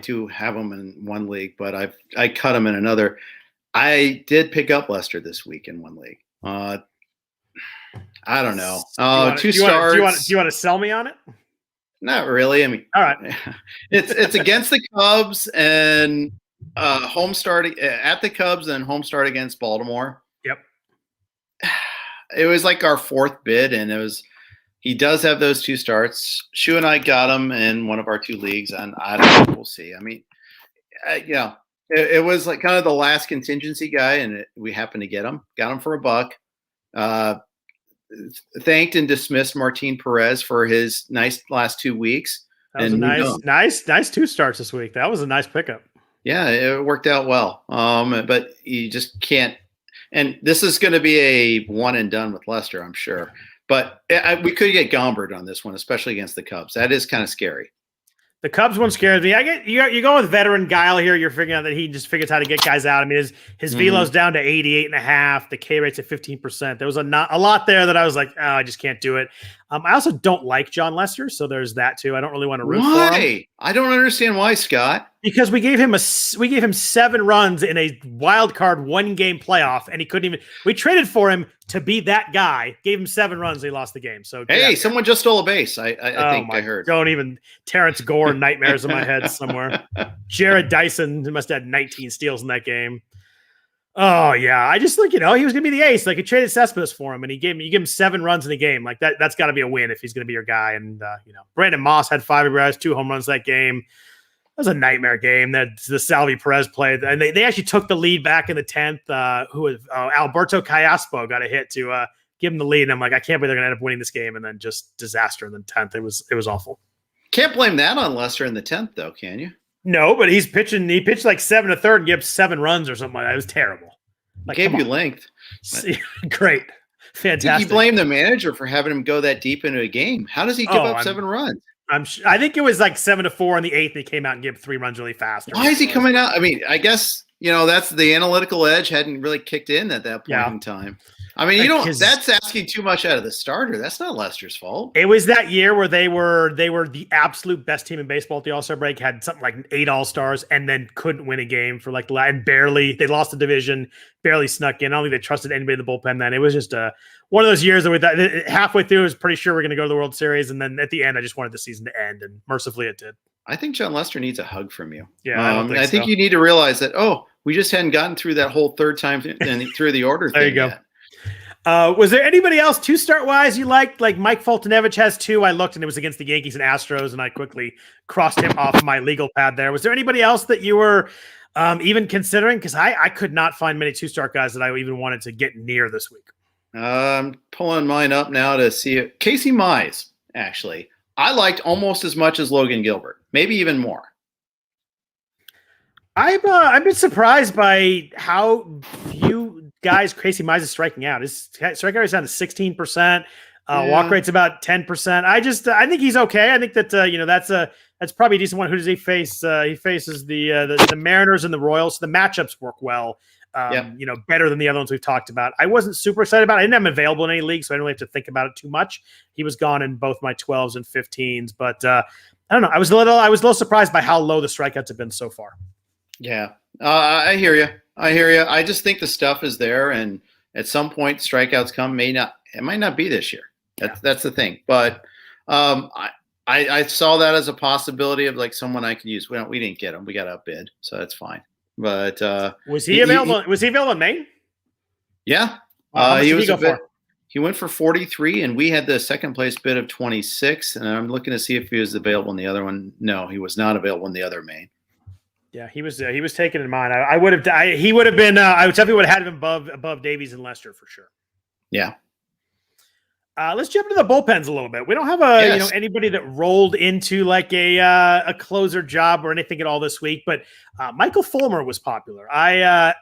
do have him in one league, but I cut him in another. I did pick up Lester this week in one league. I don't know. 2 stars. Do you want to sell me on it? Not really. I mean, all right. It's against the Cubs and home start at the Cubs and home start against Baltimore. Yep. It was like our 4th bid, and he does have those 2 starts. Shu and I got him in one of our 2 leagues, and I don't know. We'll see. I mean, it was like kind of the last contingency guy, and we happened to get him. Got him for $1. Thanked and dismissed Martin Perez for his nice last 2 weeks. That was nice 2 starts this week. That was a nice pickup. Yeah, it worked out well. But you just can't. And this is going to be a one and done with Lester, I'm sure. But we could get Gilbert on this one, especially against the Cubs. That is kind of scary. The Cubs one scares me. You're going with veteran Guile here. You're figuring out that he just figures how to get guys out. I mean, his velo's down to 88.5. The K rate's at 15%. There was a lot there that I was like, oh, I just can't do it. I also don't like John Lester, so there's that too. I don't really want to root for him. I don't understand why, Scott. Because we gave him 7 runs in a wild card 1-game playoff, and he couldn't even. We traded for him to be that guy. Gave him 7 runs, and he lost the game. So someone just stole a base. I think I heard. Don't even Terrence Gore nightmares in my head somewhere. Jared Dyson must have had 19 steals in that game. Oh yeah, I just think he was gonna be the ace. Like, he traded Cespedes for him, and you give him 7 runs in a game. Like that's got to be a win if he's gonna be your guy. And Brandon Moss had 5 RBIs, 2 home runs that game. That was a nightmare game that the Salvi Perez played, and they actually took the lead back in the 10th. Alberto Callaspo got a hit to give him the lead, and I'm like, I can't believe they're gonna end up winning this game, and then just disaster in the 10th. It was awful. Can't blame that on Lester in the 10th, though, can you? No, but he's pitching. He pitched like 7 1/3 and gave 7 runs or something like that. It was terrible. Like, gave you length. Great. Fantastic. Did you blame the manager for having him go that deep into a game? How does he give up 7 runs? I think it was like 7-4 in the 8th. He came out and gave 3 runs really fast. Why is he coming out? I mean, I guess, that's the analytical edge hadn't really kicked in at that point in time. I mean, that's asking too much out of the starter. That's not Lester's fault. It was that year where they were the absolute best team in baseball at the All-Star break, had something like 8 All-Stars, and then couldn't win a game for and they lost the division, barely snuck in. I don't think they trusted anybody in the bullpen then. It was just one of those years that we thought halfway through, I was pretty sure we're going to go to the World Series, and then at the end, I just wanted the season to end, and mercifully it did. I think John Lester needs a hug from you. Yeah, I think you need to realize that, we just hadn't gotten through that whole 3rd time through the order there thing you go. yet. Was there anybody else 2-start wise you liked? Like Mike Foltynewicz has 2. I looked and it was against the Yankees and Astros, and I quickly crossed him off my legal pad there. Was there anybody else that you were even considering? Because I could not find many 2-start guys that I even wanted to get near this week. I'm pulling mine up now to see it. Casey Mize, actually. I liked almost as much as Logan Gilbert, maybe even more. I've been surprised by how few guys Casey Mize is striking out. His strikeout rate's down to 16%. Walk rate's about 10%. I think he's okay. I think that that's probably a decent one. Who does he face? He faces the Mariners and the Royals. So the matchups work well. Better than the other ones we've talked about. I wasn't super excited about it. I didn't have him available in any league, so I didn't really have to think about it too much. He was gone in both my 12s and 15s, but I don't know. I was a little surprised by how low the strikeouts have been so far. Yeah, I hear you. I just think the stuff is there, and at some point, strikeouts come. It might not be this year. That's the thing. But I saw that as a possibility of like someone I could use. We didn't get him. We got outbid, so that's fine. But was he available? Was he available in Maine? Yeah, how much did he go for? He went for 43, and we had the second place bid of 26. And I'm looking to see if he was available in the other one. No, he was not available in the other Maine. Yeah, he was taken in mine. I would have. He would have been. I definitely would have had him above Davies and Lester for sure. Yeah. Let's jump into the bullpens a little bit. We don't have anybody that rolled into like a closer job or anything at all this week, but Michael Fulmer was popular.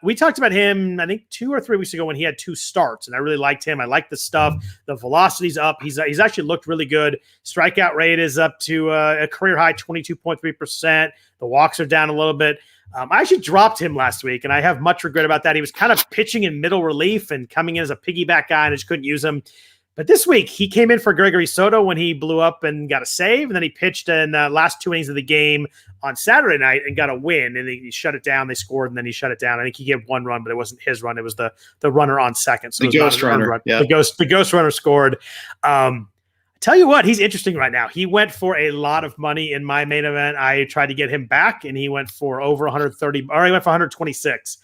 We talked about him, I think 2 or 3 weeks ago when he had 2 starts, and I really liked him. I like the stuff. The velocity's up. He's actually looked really good. Strikeout rate is up to a career high 22.3%. The walks are down a little bit. I actually dropped him last week, and I have much regret about that. He was kind of pitching in middle relief and coming in as a piggyback guy, and I just couldn't use him. But this week, he came in for Gregory Soto when he blew up and got a save, and then he pitched in the last 2 innings of the game on Saturday night and got a win, and he shut it down. They scored, and then he shut it down. I think he gave 1 run, but it wasn't his run. It was the runner on second. So the ghost runner. Run. Yeah. The ghost runner scored. Tell you what, he's interesting right now. He went for a lot of money in my main event. I tried to get him back, and he went for over 130, or he went for 126.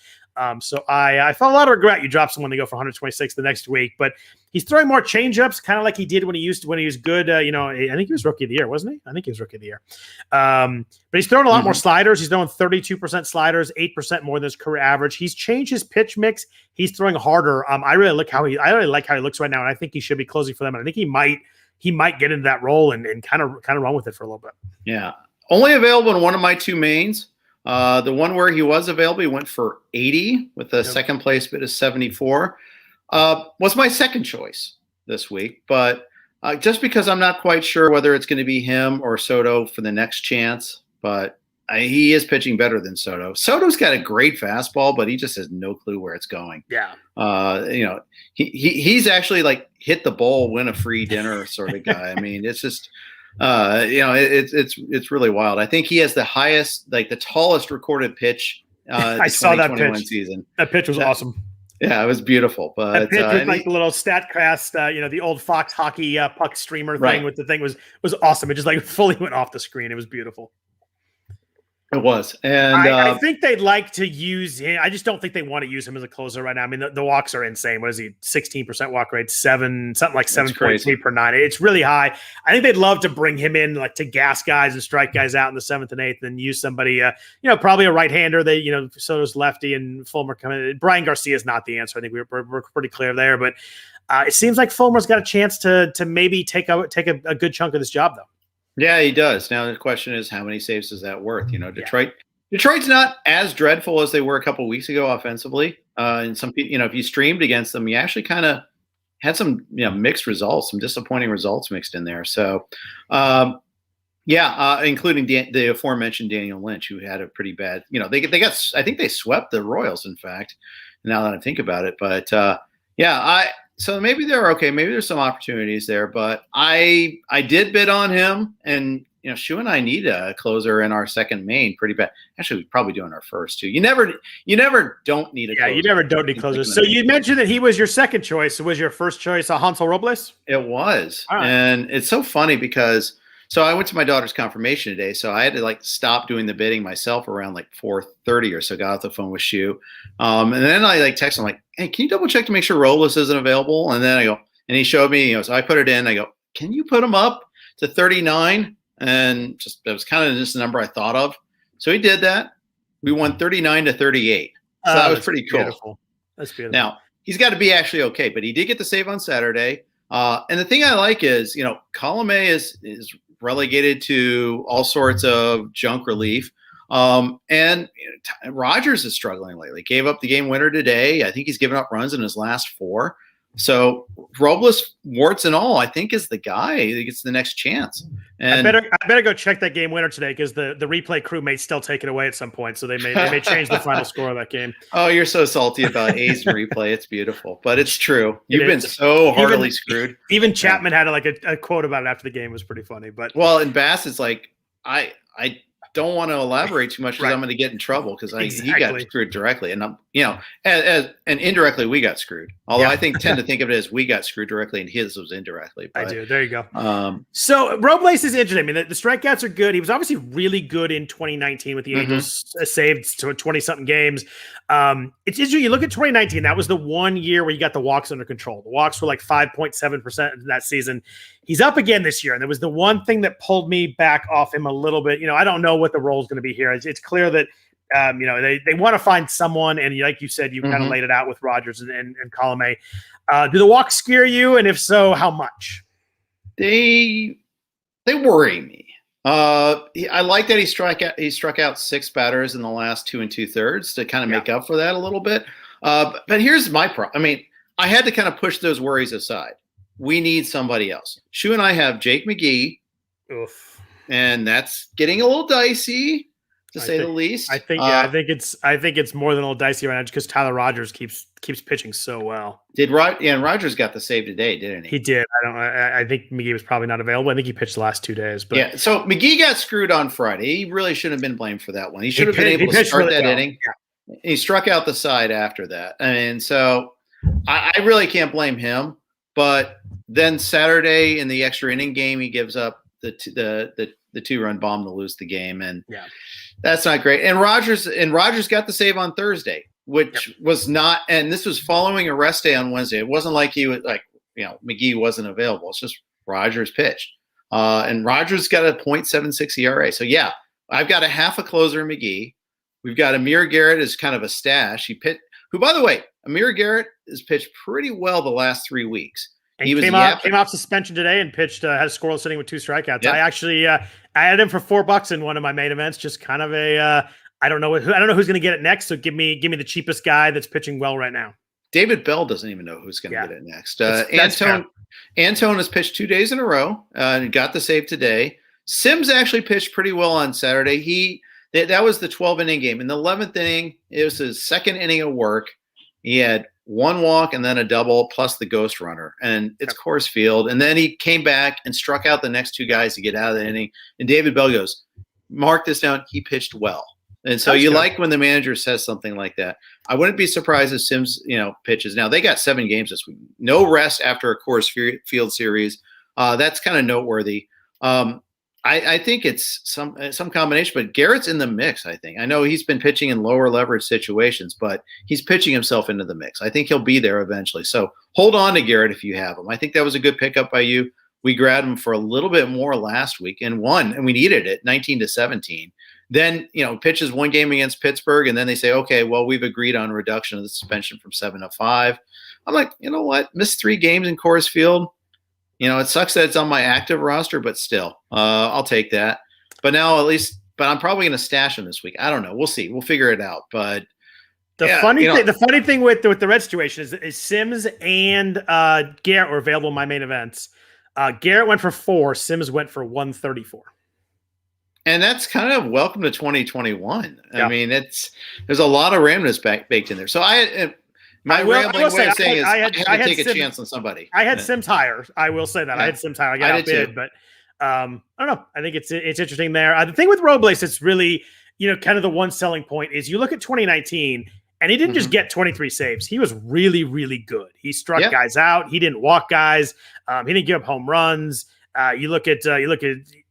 So I felt a lot of regret. You drop someone to go for 126 the next week, but he's throwing more changeups, kind of like he did when he was good. I think he was rookie of the year, wasn't he? I think he was rookie of the year. But he's throwing a lot more sliders. He's throwing 32% sliders, 8% more than his career average. He's changed his pitch mix. He's throwing harder. I really like how he looks right now, and I think he should be closing for them. And I think he might get into that role and kind of run with it for a little bit. Yeah, only available in one of my 2 mains. The one where he was available, he went for 80 with a second place bid of 74. Was my second choice this week, but just because I'm not quite sure whether it's going to be him or Soto for the next chance, but he is pitching better than Soto. Soto's got a great fastball, but he just has no clue where it's going. Yeah. He's actually like hit the ball, win a free dinner sort of guy. I mean, it's just. It's really wild. I think he has the highest, like the tallest recorded pitch. I saw that pitch. Season. That pitch was awesome. Yeah, it was beautiful. But that pitch with like the little StatCast, the old Fox hockey puck streamer thing with the thing was awesome. It just like fully went off the screen. It was beautiful. It was. And I think they'd like to use him. I just don't think they want to use him as a closer right now. I mean, the walks are insane. What is he? 16% walk rate, something like 7.3 per 9. It's really high. I think they'd love to bring him in like to gas guys and strike guys out in the 7th and 8th, and use somebody, probably a right-hander. Soto's lefty and Fulmer coming in. Brian Garcia is not the answer. I think we're pretty clear there, but it seems like Fulmer's got a chance to maybe take a good chunk of this job though. Yeah, he does. Now the question is, how many saves is that worth? Detroit's not as dreadful as they were a couple of weeks ago offensively. And some people, if you streamed against them, you actually kind of had some, mixed results, some disappointing results mixed in there. So, including the aforementioned Daniel Lynch, who had a pretty bad, they got, I think they swept the Royals, in fact, now that I think about it. But so maybe they're okay. Maybe there's some opportunities there, but I did bid on him, and Shu and I need a closer in our second main pretty bad. Actually, we're probably doing our first too. You never don't need a closer. Yeah, you never don't need closers. So you mentioned that he was your second choice. So was your first choice Hansel Robles? It was, right. And it's so funny because I went to my daughter's confirmation today, so I had to stop doing the bidding myself around 4:30 or so. Got off the phone with Shu, and then I text him "Hey, can you double check to make sure Robles isn't available?" And then I go, and he showed me, so I put it in. I go, "Can you put him up to 39?" And just that was kind of just the number I thought of. So he did that. We won 39-38. So that was pretty cool. Beautiful. That's beautiful. Now he's got to be actually okay, but he did get the save on Saturday. And the thing I like is, Column A is relegated to all sorts of junk relief. And Rodgers is struggling lately. Gave up the game winner today. I think he's given up runs in his last 4. So Robles, warts and all, I think is the guy that gets the next chance. And I better go check that game winner today because the replay crew may still take it away at some point. So they may change the final score of that game. Oh, you're so salty about A's and replay. It's beautiful, but it's true. You've been so heartily screwed. Even Chapman had a quote about it after the game. It was pretty funny. But and Bass is like, I don't want to elaborate too much because I'm going to get in trouble because he got screwed directly, and and indirectly we got screwed. Although I tend to think of it as we got screwed directly and his was indirectly. But, I do. There you go. So Robles is interesting. I mean, the strikeouts are good. He was obviously really good in 2019 with the Angels, saved to 20-something games. It's interesting. You look at 2019. That was the one year where you got the walks under control. The walks were like 5.7% in that season. He's up again this year, and there was the one thing that pulled me back off him a little bit. I don't know what the role is going to be here. It's clear that they want to find someone, and like you said, you kind of laid it out with Rodgers and column A. Do the walks scare you, and if so, how much? They worry me. I like that he struck out 6 batters in the last 2 2/3 to kind of make up for that a little bit. But here's my problem. I mean, I had to kind of push those worries aside. We need somebody else. Shu and I have Jake Mcgee. Oof. And that's getting a little dicey, to say the least. I think it's more than a little dicey right now just because Tyler Rodgers keeps pitching so well. And Rodgers got the save today, didn't he? He did. I think Mcgee was probably not available. I think he pitched the last 2 days. But yeah, so Mcgee got screwed on Friday. He really shouldn't have been blamed for that one. He should have been able to start that inning. Yeah. He struck out the side after that. And so I really can't blame him. But then Saturday in the extra inning game, he gives up the 2-run bomb to lose the game, and that's not great. And Rodgers got the save on Thursday, which was not. And this was following a rest day on Wednesday. It wasn't like he was like Mcgee wasn't available. It's just Rodgers pitched, and Rodgers got a .76 ERA. So I've got a half a closer in Mcgee. We've got Amir Garrett as kind of a stash. Who, by the way, Amir Garrett has pitched pretty well the last 3 weeks. And he came off suspension today and pitched, had a scoreless inning with 2 strikeouts. Yep. I actually I had him for $4 in one of my main events. Just kind of I don't know who's going to get it next. So give me the cheapest guy that's pitching well right now. David Bell doesn't even know who's going to get it next. Antone has pitched 2 days in a row and got the save today. Sims actually pitched pretty well on Saturday. That was the 12-inning game. In the 11th inning, it was his second inning of work. He had 1 walk and then a double plus the ghost runner, and it's Coors Field. And then he came back and struck out the next 2 guys to get out of the inning. And David Bell goes, mark this down. He pitched well. And so like when the manager says something like that. I wouldn't be surprised if Sims, pitches. Now they got 7 games this week, no rest after a Coors Field series. That's kind of noteworthy. I think it's some combination, but Garrett's in the mix, I think. I know he's been pitching in lower leverage situations, but he's pitching himself into the mix. I think he'll be there eventually. So hold on to Garrett if you have him. I think that was a good pickup by you. We grabbed him for a little bit more last week and won, and we needed it, 19-17. Then, pitches 1 game against Pittsburgh, and then they say, okay, well, we've agreed on reduction of the suspension from 7 to 5. I'm like, you know what? Missed 3 games in Coors Field. It sucks that it's on my active roster, but still, I'll take that. But now I'm probably going to stash him this week. I don't know. We'll see. We'll figure it out. But the funny thing with the red situation is Sims and Garrett were available in my main events. Garrett went for 4. Sims went for 134. And that's kind of welcome to 2021. I mean, there's a lot of randomness baked in there. So my rambling way of saying is I had to take a chance on somebody. I had Sims higher. I will say that. I had Sims higher. I got outbid, but I don't know. I think it's interesting there. The thing with Robles, it's really, kind of the one selling point is you look at 2019 and he didn't just get 23 saves. He was really, really good. He struck guys out. He didn't walk guys. He didn't give up home runs. You look at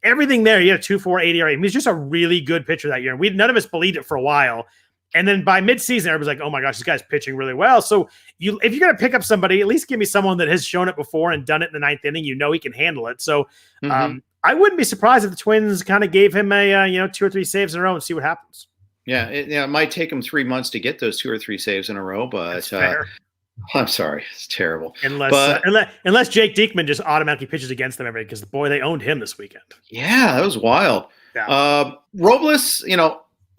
everything there. He had a 2.48 ERA. He's just a really good pitcher that year. And none of us believed it for a while. And then by midseason, everybody's like, oh my gosh, this guy's pitching really well. So if you're going to pick up somebody, at least give me someone that has shown it before and done it in the 9th inning. He can handle it. So I wouldn't be surprised if the Twins kind of gave him a 2 or 3 saves in a row and see what happens. Yeah, it might take him 3 months to get those 2 or 3 saves in a row, but I'm sorry, it's terrible. Unless Jake Diekman just automatically pitches against them every day, because boy, they owned him this weekend. Yeah, that was wild. Yeah. Robles,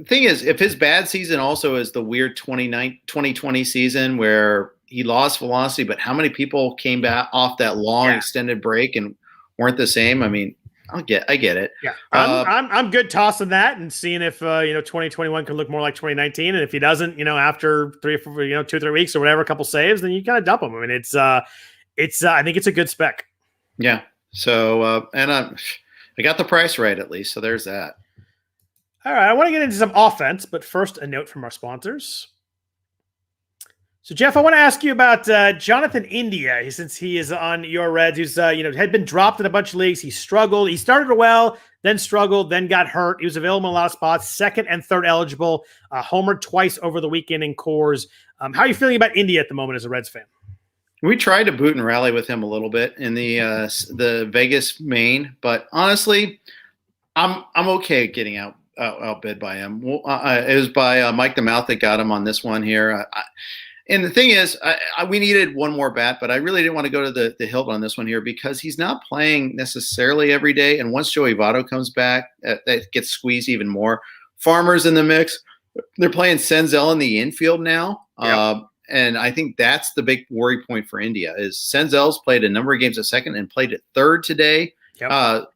the thing is, if his bad season also is the weird 2020 season where he lost velocity, but how many people came back off that long extended break and weren't the same? I mean, I get it. Yeah, I'm good tossing that and seeing if 2021 can look more like 2019, and if he doesn't, after 3 or 4, 2 or 3 weeks or whatever, a couple saves, then you kind of dump him. I mean, it's I think it's a good spec. Yeah. So and I got the price right at least, so there's that. All right, I want to get into some offense, but first a note from our sponsors. So, Jeff, I want to ask you about Jonathan India, since he is on your Reds, who's had been dropped in a bunch of leagues. He struggled. He started well, then struggled, then got hurt. He was available in a lot of spots, second and third eligible, homered twice over the weekend in Coors. How are you feeling about India at the moment as a Reds fan? We tried to boot and rally with him a little bit in the Vegas main, but honestly, I'm okay getting outbid by him. It was by Mike the Mouth that got him on this one here. And the thing is, we needed one more bat, but I really didn't want to go to the hilt on this one here because he's not playing necessarily every day. And once Joey Votto comes back, that gets squeezed even more. Farmer's in the mix. They're playing Senzel in the infield now. Yep. And I think that's the big worry point for India is Senzel's played a number of games at second and played at third today. Yep.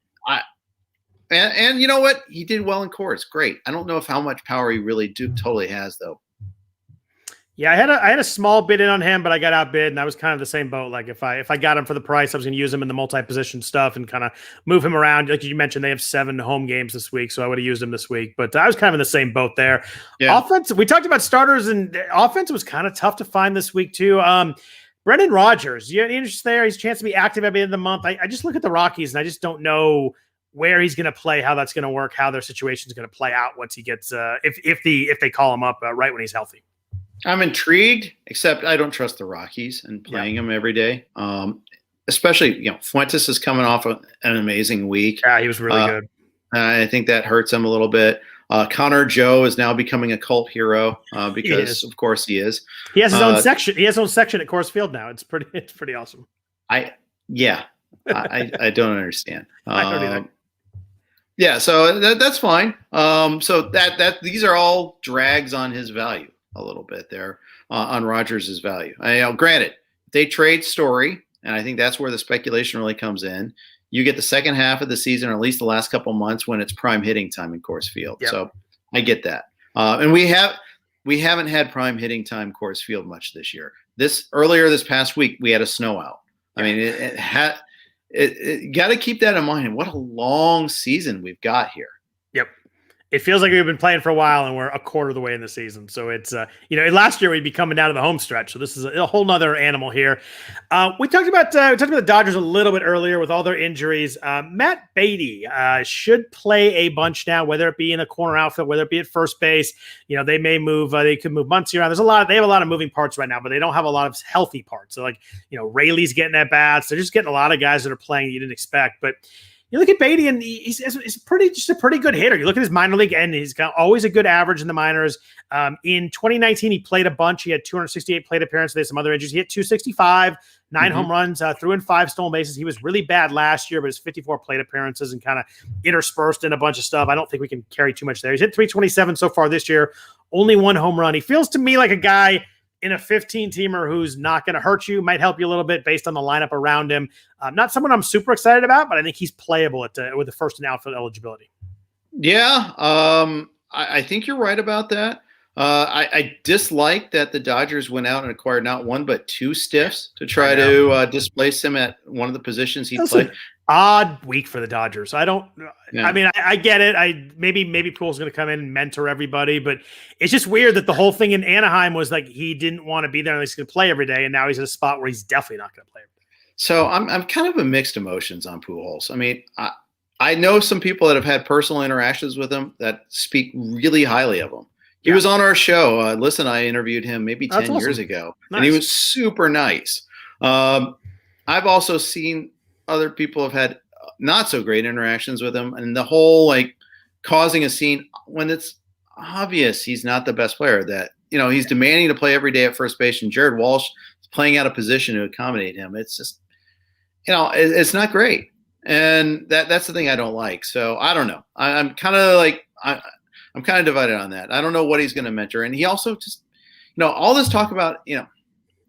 And you know what? He did well in Coors. Great. I don't know how much power he really totally has, though. Yeah, I had a small bid in on him, but I got outbid, and I was kind of the same boat. Like if I got him for the price, I was going to use him in the multi-position stuff and kind of move him around. Like you mentioned, they have 7 home games this week, so I would have used him this week. But I was kind of in the same boat there. Yeah. Offense, we talked about starters, and offense was kind of tough to find this week too. Brendan Rodgers, you have any interest there? He's a chance to be active at the end of the month. I just look at the Rockies, and I just don't know where he's going to play, how that's going to work, how their situation is going to play out once he gets if they call him up right when he's healthy. I'm intrigued, except I don't trust the Rockies and playing them every day. Especially, Fuentes is coming off an amazing week. Yeah, he was really good. I think that hurts him a little bit. Connor Joe is now becoming a cult hero because, of course, he is. He has his own section. He has his own section at Coors Field now. It's pretty awesome. I don't understand. I don't either. Yeah, so that's fine. So that these are all drags on his value a little bit there on Rodgers' value. Granted, they trade Story, and I think that's where the speculation really comes in. You get the second half of the season, or at least the last couple months, when it's prime hitting time in Coors Field. Yep. So I get that. And we haven't had prime hitting time Coors Field much this year. Earlier this past week, we had a snow out. I mean, it got to keep that in mind. What a long season we've got here. Yep. It feels like we've been playing for a while and we're a quarter of the way in the season. So it's, last year we'd be coming down to the home stretch. So this is a whole nother animal here. We talked about the Dodgers a little bit earlier with all their injuries. Matt Beatty should play a bunch now, whether it be in the corner outfield, whether it be at first base. They may move, they could move Muncy around. They have a lot of moving parts right now, but they don't have a lot of healthy parts. So Rayleigh's getting at bats. They're just getting a lot of guys that are playing that you didn't expect. But you look at Beatty, and he's a pretty good hitter. You look at his minor league end, he's got always a good average in the minors. In 2019, he played a bunch. He had 268 plate appearances. They had some other injuries. He hit 265, 9 home runs, threw in 5 stolen bases. He was really bad last year, but his 54 plate appearances and kind of interspersed in a bunch of stuff. I don't think we can carry too much there. He's hit 327 so far this year, only 1 home run. He feels to me like a guy in a 15-teamer who's not going to hurt you, might help you a little bit based on the lineup around him. Not someone I'm super excited about, but I think he's playable with the first and outfield eligibility. Yeah, I think you're right about that. I dislike that the Dodgers went out and acquired not 1 but 2 stiffs to try to displace him at one of the positions he played. Odd week for the Dodgers. I don't. Yeah. I mean, I get it. Maybe Poole's going to come in and mentor everybody, but it's just weird that the whole thing in Anaheim was like he didn't want to be there and he's going to play every day, and now he's in a spot where he's definitely not going to play every day. So I'm kind of a mixed emotions on Pujols. I mean, I know some people that have had personal interactions with him that speak really highly of him. He was on our show. I interviewed him maybe 10 years ago, and he was super nice. I've also seen other people have had not so great interactions with him, and the whole causing a scene when it's obvious he's not the best player. That he's demanding to play every day at first base, and Jared Walsh is playing out of position to accommodate him. It's just it's not great, and that's the thing I don't like. So I don't know. I'm kind of I'm kind of divided on that. I don't know what he's going to mentor. And he also just, all this talk about,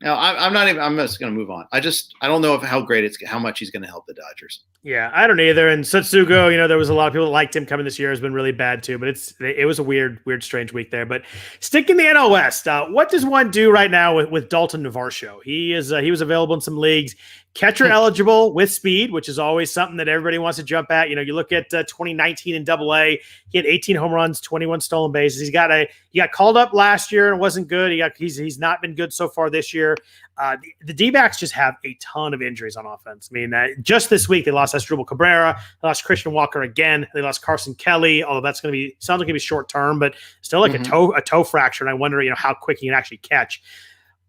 I'm just going to move on. I don't know how much he's going to help the Dodgers. Yeah, I don't either. And Satsugo, there was a lot of people that liked him coming this year, has been really bad too. But it was a weird, strange week there. But sticking the NL West, what does one do right now with Dalton Navarro? He was available in some leagues, catcher eligible with speed, which is always something that everybody wants to jump at. You look at 2019 in AA, he had 18 home runs, 21 stolen bases. He got called up last year and wasn't good. He's not been good so far this year. The D-backs just have a ton of injuries on offense. I mean, just this week they lost Asdrubal Cabrera, they lost Christian Walker again, they lost Carson Kelly. Although sounds like it's going to be short term, but still like a toe fracture. And I wonder, how quick he can actually catch.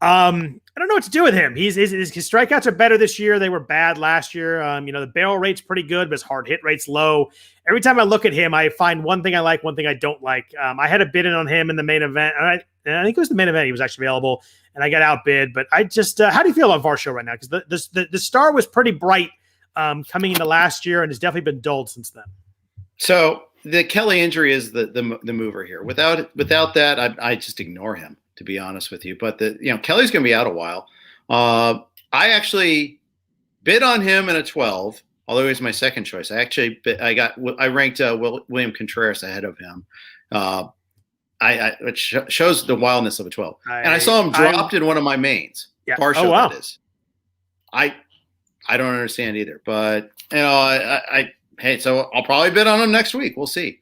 I don't know what to do with him. His strikeouts are better this year. They were bad last year. The barrel rate's pretty good, but his hard hit rate's low. Every time I look at him, I find one thing I like, one thing I don't like. I had a bid in on him in the main event. And I think it was the main event. He was actually available, and I got outbid. But I just, how do you feel about Varsho right now? Because the star was pretty bright coming into last year, and has definitely been dulled since then. So the Kelly injury is the mover here. Without that, I just ignore him, to be honest with you. But Kelly's going to be out a while. I actually bid on him in a 12, although he was my second choice. I ranked William Contreras ahead of him. It shows the wildness of a 12. And I saw him dropped in one of my mains. Yeah. Partial, that is. I don't understand either. But so I'll probably bid on him next week. We'll see.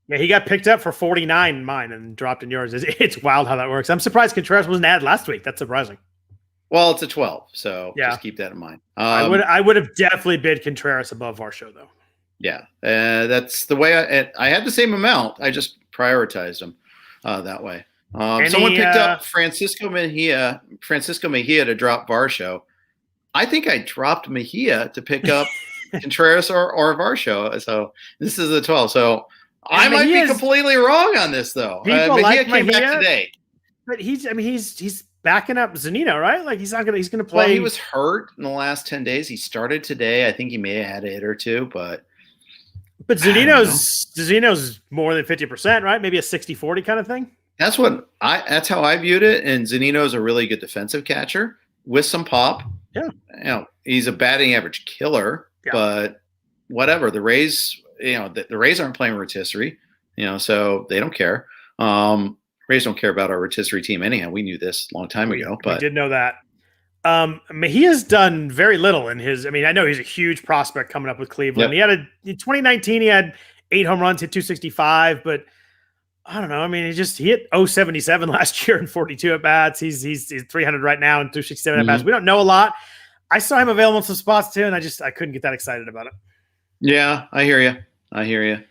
Yeah, he got picked up for 49 in mine and dropped in yours. It's wild how that works. I'm surprised Contreras wasn't added last week. That's surprising. Well, it's a 12, so just keep that in mind. I would have definitely bid Contreras above Varsho, though. Yeah, that's the way I had the same amount. I just prioritized them that way. Someone picked up Francisco Mejia to drop Varsho. I think I dropped Mejia to pick up Contreras or Varsho. So this is the 12. So I might be completely wrong on this, though. Mejia came back today, but he's backing up Zunino, right? Like he's going to play. Well, he was hurt in the last 10 days. He started today. I think he may have had a hit or two, but Zunino's more than 50%, right? Maybe a 60-40 kind of thing. That's how I viewed it. And Zunino's a really good defensive catcher with some pop. Yeah. He's a batting average killer, but whatever. The Rays, the Rays aren't playing rotisserie, so they don't care. Rays don't care about our rotisserie team anyhow. We knew this a long time ago. But we did know that. He has done very little in his. I mean, I know he's a huge prospect coming up with Cleveland. Yep. In 2019, he had 8 home runs, hit 265, but I don't know. I mean, he hit 077 last year and 42 at bats. He's 300 right now and 267 at bats. We don't know a lot. I saw him available in some spots too, and I couldn't get that excited about it. Yeah, I hear you. Any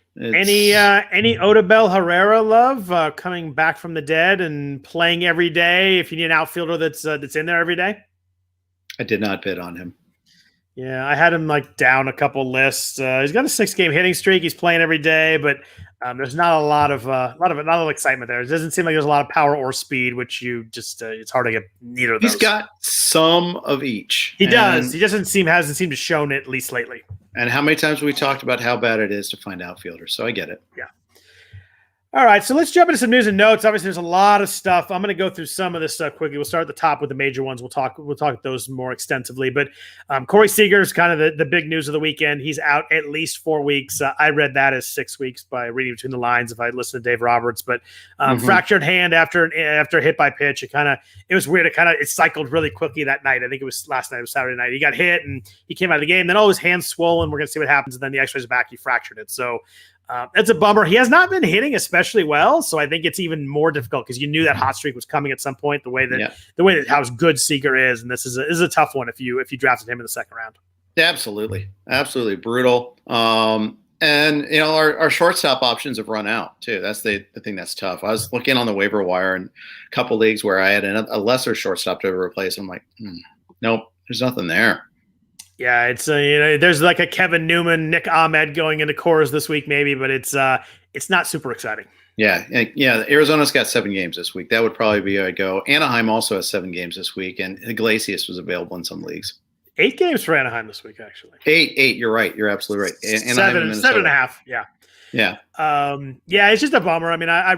Odubel Herrera love coming back from the dead and playing every day? If you need an outfielder that's in there every day, I did not bid on him. Yeah, I had him down a couple lists. He's got a 6-game hitting streak. He's playing every day, but there's not a lot of excitement there. It doesn't seem like there's a lot of power or speed, which it's hard to get neither of those. He's got some of each. He does. He hasn't seemed to shown it, at least lately. And how many times have we talked about how bad it is to find outfielders? So I get it. Yeah. All right, so let's jump into some news and notes. Obviously, there's a lot of stuff. I'm going to go through some of this stuff quickly. We'll start at the top with the major ones. We'll talk those more extensively. But Corey Seager is kind of the big news of the weekend. He's out at least 4 weeks. I read that as 6 weeks by reading between the lines if I listened to Dave Roberts. But fractured hand after a hit by pitch. It was weird. It cycled really quickly that night. I think it was last night. It was Saturday night. He got hit and he came out of the game. Then all his hands swollen. We're going to see what happens. And then the X-rays back. He fractured it. So. It's a bummer. He has not been hitting especially well, so I think it's even more difficult because you knew that hot streak was coming at some point. The way that how good Seager is, and this is a tough one if you drafted him in the second round. Yeah, absolutely brutal. And our shortstop options have run out too. That's the thing that's tough. I was looking on the waiver wire in a couple leagues where I had a lesser shortstop to replace. I'm like, nope, there's nothing there. Yeah, it's there's like a Kevin Newman, Nick Ahmed going into cores this week maybe, but it's not super exciting. Yeah. Arizona's got 7 games this week. That would probably be a go. Anaheim also has 7 games this week, and Iglesias was available in some leagues. 8 games for Anaheim this week, actually. 8. You're right. You're absolutely right. Anaheim, 7.5. Yeah. Yeah. Yeah, it's just a bummer. I mean, I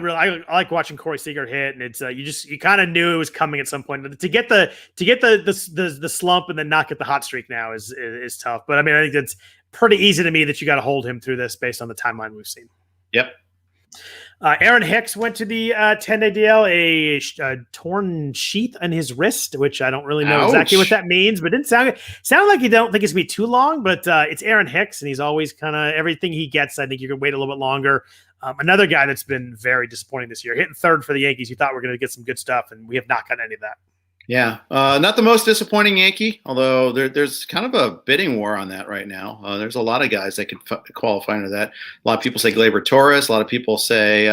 like watching Corey Seager hit, and it's you kind of knew it was coming at some point. To get the slump and then not get the hot streak now is tough. But I mean, I think it's pretty easy to me that you got to hold him through this based on the timeline we've seen. Yep. Aaron Hicks went to the 10-day DL, a torn sheath on his wrist, which I don't really know exactly what that means, but it didn't sound like you don't think it's going to be too long, but it's Aaron Hicks, and he's always kind of everything he gets. I think you can wait a little bit longer. Another guy that's been very disappointing this year, hitting third for the Yankees. You thought we were going to get some good stuff, and we have not gotten any of that. Yeah, not the most disappointing Yankee, although there's kind of a bidding war on that right now. There's a lot of guys that could qualify under that. A lot of people say Gleyber Torres. A lot of people say,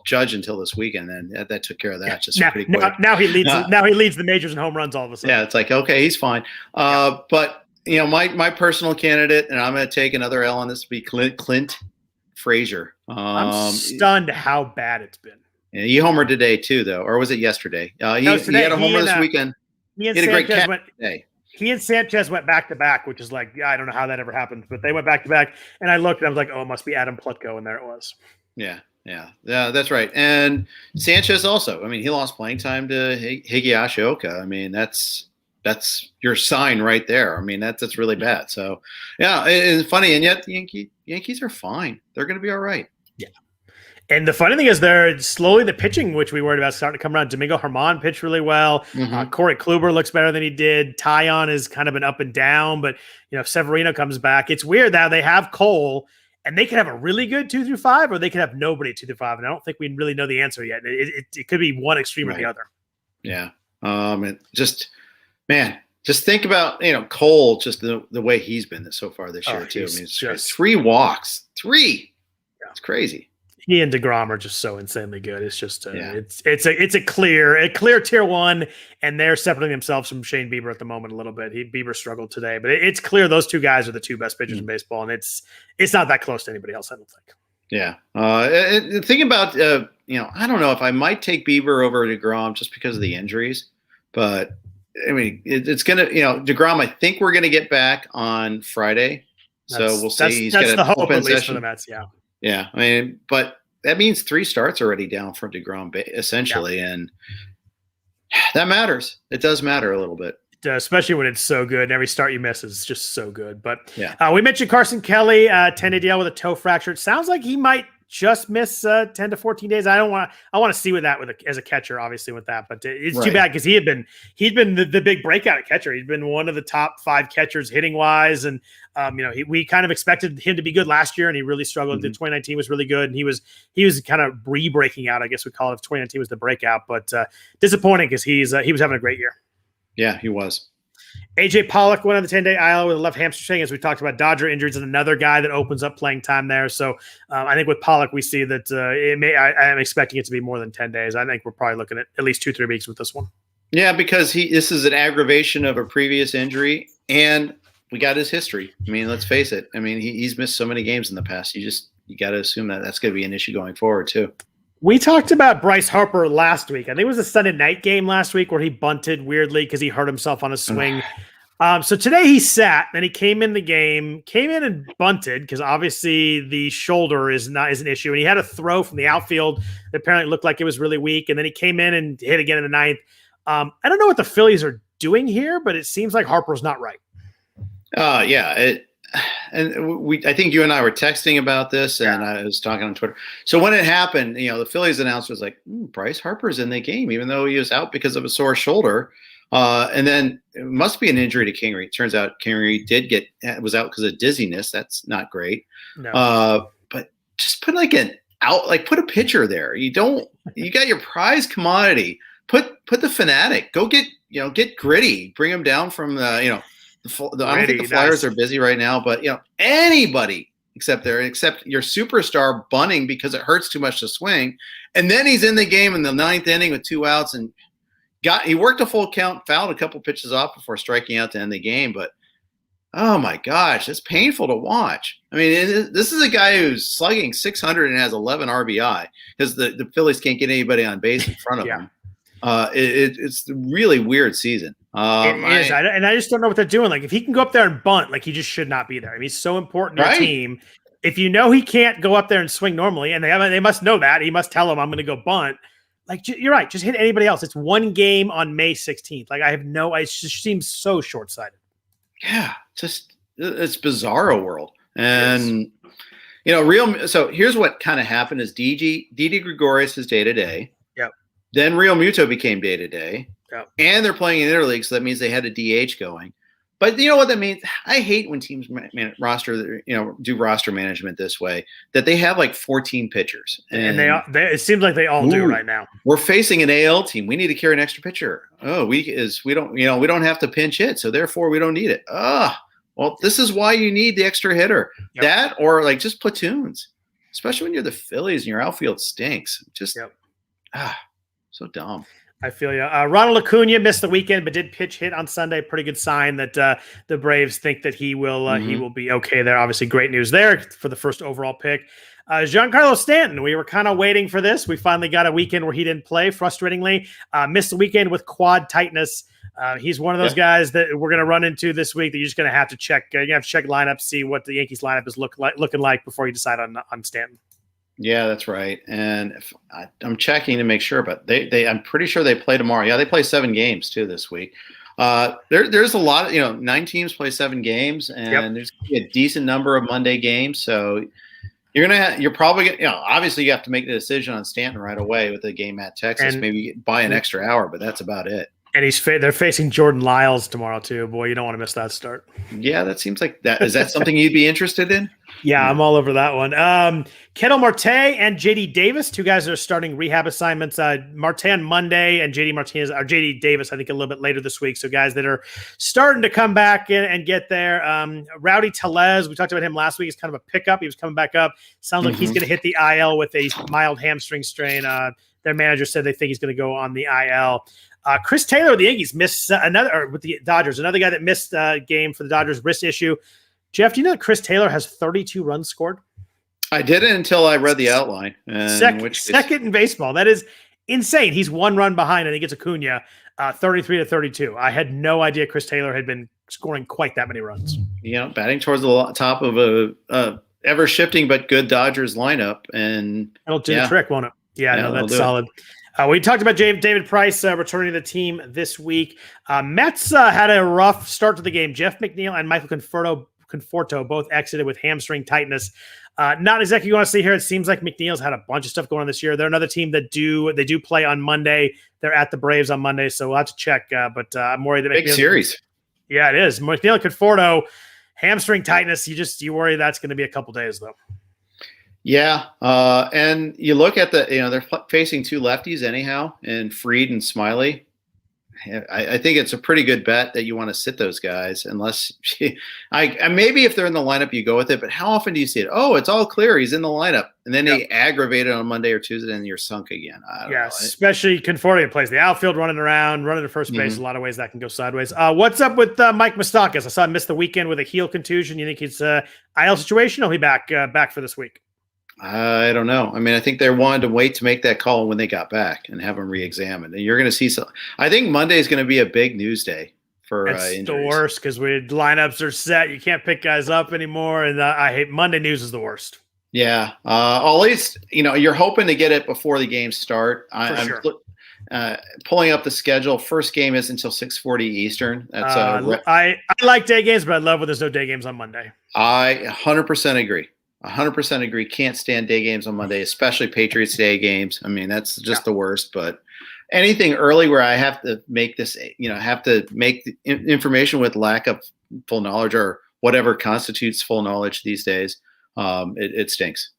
Judge until this weekend, and that took care of that pretty quick. Now he leads. Now he leads the majors in home runs all of a sudden. Yeah, it's like, okay, he's fine. But my personal candidate, and I'm going to take another L on this, would be Clint Frazier. I'm stunned how bad it's been. Yeah, he homered today too, though, or was it yesterday? He had a homer this weekend. He had a great catch today. He and Sanchez went back to back, which is like, I don't know how that ever happened, but they went back to back. And I looked and I was like, oh, it must be Adam Plutko, and there it was. Yeah, that's right. And Sanchez also. I mean, he lost playing time to Higashi Oka. I mean, that's your sign right there. I mean, that's really bad. So, yeah, it's funny, and yet the Yankees are fine. They're going to be all right. Yeah. And the funny thing is, they're slowly the pitching, which we worried about, starting to come around. Domingo Germán pitched really well. Corey Kluber looks better than he did. Tyon has kind of been up and down, but if Severino comes back, it's weird now. They have Cole, and they could have a really good 2 through 5, or they could have nobody 2 through 5. And I don't think we really know the answer yet. It could be one extreme or the other. Yeah. Just think about Cole, just the way he's been so far this year too. I mean, it's 3 walks, 3. Yeah. It's crazy. He and DeGrom are just so insanely good. It's just it's a clear tier 1, and they're separating themselves from Shane Bieber at the moment a little bit. Bieber struggled today, but it's clear those 2 guys are the 2 best pitchers in baseball, and it's not that close to anybody else, I don't think. Yeah. Thinking about I don't know if I might take Bieber over DeGrom just because of the injuries, but I mean it's gonna DeGrom. I think we're gonna get back on Friday, so we'll see. That's the hope, at least for the Mets. Yeah. Yeah, I mean, but that means 3 starts already down for DeGrom, essentially, and that matters. It does matter a little bit. Especially when it's so good. And every start you miss is just so good. But we mentioned Carson Kelly, 10-day DL with a toe fracture. It sounds like he might just miss 10 to 14 days. I want to see with that as a catcher, obviously with that, but it's too bad because he'd been the big breakout at catcher. He'd been one of the top 5 catchers hitting wise. And, we kind of expected him to be good last year, and he really struggled. 2019 was really good. And he was kind of breaking out, I guess we call it. 2019 was the breakout, but disappointing because he was having a great year. Yeah, he was. AJ Pollock went on the 10-day IL with a left hamstring, as we talked about. Dodger injuries and another guy that opens up playing time there. So I think with Pollock, we see that I am expecting it to be more than 10 days. I think we're probably looking at least 2-3 weeks with this one. Yeah, because this is an aggravation of a previous injury, and we got his history. I mean, let's face it. I mean, he's missed so many games in the past. You got to assume that that's going to be an issue going forward too. We talked about Bryce Harper last week. I think it was a Sunday night game last week where he bunted weirdly because he hurt himself on a swing. So today he sat, and he came in and bunted because obviously the shoulder is an issue. And he had a throw from the outfield that apparently looked like it was really weak. And then he came in and hit again in the 9th. I don't know what the Phillies are doing here, but it seems like Harper's not right. Yeah. I think you and I were texting about this, and I was talking on Twitter. So when it happened, the Phillies announcer was like, Bryce Harper's in the game, even though he was out because of a sore shoulder. And then it must be an injury to Kingery. It turns out Kingery was out because of dizziness. That's not great. No. But just put put a pitcher there. You got your prize commodity. Put the Fanatic. Go get Gritty. Bring him down from I don't think the Flyers are busy right now, but anybody except your superstar bunting because it hurts too much to swing. And then he's in the game in the 9th inning with 2 outs and he worked a full count, fouled a couple pitches off before striking out to end the game. But oh my gosh, it's painful to watch. I mean, this is a guy who's slugging 600 and has 11 RBI because the Phillies can't get anybody on base in front of him. It's a really weird season. It is, and I just don't know what they're doing. Like, if he can go up there and bunt, like, he just should not be there. I mean, he's so important to the team. if you know he can't go up there and swing normally, and they must know that. He must tell him, I'm going to go bunt. Like, you're right. Just hit anybody else. It's one game on May 16th. Like, it just seems so short-sighted. Yeah, it's bizarro world. And, so here's what kind of happened is Didi Gregorius is day-to-day. Yep. Then Real Muto became day-to-day. Yep. And they're playing in interleague, so that means they had a DH going. But you know what that means? I hate when teams do roster management this way, that they have like 14 pitchers. And it seems like they all do right now. We're facing an AL team. We need to carry an extra pitcher. Oh, we don't have to pinch hit, so therefore we don't need it. Well, this is why you need the extra hitter. Yep. That or like just platoons, especially when you're the Phillies and your outfield stinks. Just so dumb. I feel you. Ronald Acuna missed the weekend, but did pitch hit on Sunday. Pretty good sign that the Braves think that he will be okay there. Obviously, great news there for the first overall pick. Giancarlo Stanton, we were kind of waiting for this. We finally got a weekend where he didn't play, frustratingly. Missed the weekend with quad tightness. He's one of those guys that we're going to run into this week that you're just going to have to check. You have to check lineup, see what the Yankees lineup is looking like before you decide on Stanton. Yeah, that's right. And I'm checking to make sure, but I'm pretty sure they play tomorrow. Yeah, they play 7 games too this week. There's a lot of 9 teams play 7 games, and there's a decent number of Monday games. So you're probably gonna, obviously you have to make the decision on Stanton right away with the game at Texas. And maybe buy an extra hour, but that's about it. And they're facing Jordan Lyles tomorrow too. Boy, you don't want to miss that start. Yeah, that seems like that. Is that something you'd be interested in? Yeah, I'm all over that one. Ketel Marte and JD Davis, 2 guys that are starting rehab assignments. Marte on Monday and JD Davis, I think, a little bit later this week. So guys that are starting to come back and get there. Rowdy Teles, we talked about him last week. He's kind of a pickup. He was coming back up. Sounds like he's going to hit the IL with a mild hamstring strain. Their manager said they think he's going to go on the IL. Chris Taylor with the Yankees missed with the Dodgers. Another guy that missed a game for the Dodgers, wrist issue. Jeff, do you know that Chris Taylor has 32 runs scored? I didn't until I read the outline. Second in baseball. That is insane. He's 1 run behind, and he gets Acuna, 33-32. I had no idea Chris Taylor had been scoring quite that many runs. Batting towards the top of a ever shifting but good Dodgers lineup, and it'll do the trick, won't it? Yeah, no, that's solid. We talked about David Price returning to the team this week. Mets had a rough start to the game. Jeff McNeil and Michael Conforto both exited with hamstring tightness. Not exactly you want to see here. It seems like McNeil's had a bunch of stuff going on this year. They're another team that do play on Monday. They're at the Braves on Monday, so we'll have to check. But I'm worried that big series. Yeah, it is. McNeil and Conforto, hamstring tightness. You worry that's going to be a couple days though. Yeah, and you look at they're facing 2 lefties anyhow, and Fried and Smiley. I think it's a pretty good bet that you want to sit those guys, unless maybe if they're in the lineup you go with it. But how often do you see it? Oh, it's all clear, he's in the lineup, and then they aggravate it on Monday or Tuesday, and you're sunk again. I don't know. Especially Conforto plays the outfield, running to first base. A lot of ways that can go sideways. What's up with Mike Moustakas? I saw him miss the weekend with a heel contusion. You think it's a IL situation? He'll be back for this week. I don't know. I mean, I think they wanted to wait to make that call when they got back and have them re-examined. And you're going to see some. I think Monday is going to be a big news day for injuries. It's the worst because lineups are set. You can't pick guys up anymore, and I hate Monday news is the worst. Yeah, at least you're hoping to get it before the games start. I'm pulling up the schedule. First game is until 6:40 Eastern. That's I like day games, but I love when there's no day games on Monday. I 100% agree. 100% agree. Can't stand day games on Monday, especially Patriots day games. I mean, that's just the worst. But anything early where I have to make this, have to make the information with lack of full knowledge or whatever constitutes full knowledge these days, it stinks.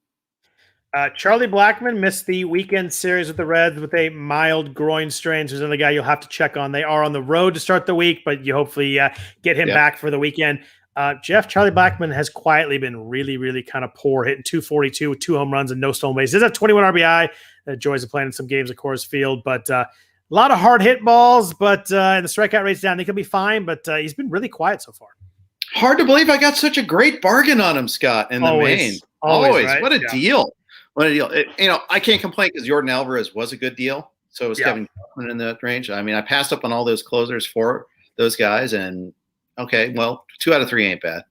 Charlie Blackmon missed the weekend series with the Reds with a mild groin strain. So there's another guy you'll have to check on. They are on the road to start the week, but you hopefully get him back for the weekend. Jeff, Charlie Blackmon has quietly been really, really kind of poor, hitting 242 with 2 home runs and no stolen bases. He's at 21 RBI. Joys of playing in some games at Coors Field, but a lot of hard hit balls, but and the strikeout rate's down. He could be fine, but he's been really quiet so far. Hard to believe I got such a great bargain on him, Scott, in the main. Always. Right? What a deal. What a deal. I can't complain because Jordan Alvarez was a good deal. So was Kevin Kaufman in that range. I mean, I passed up on all those closers for those guys, and okay, well, 2 out of 3 ain't bad.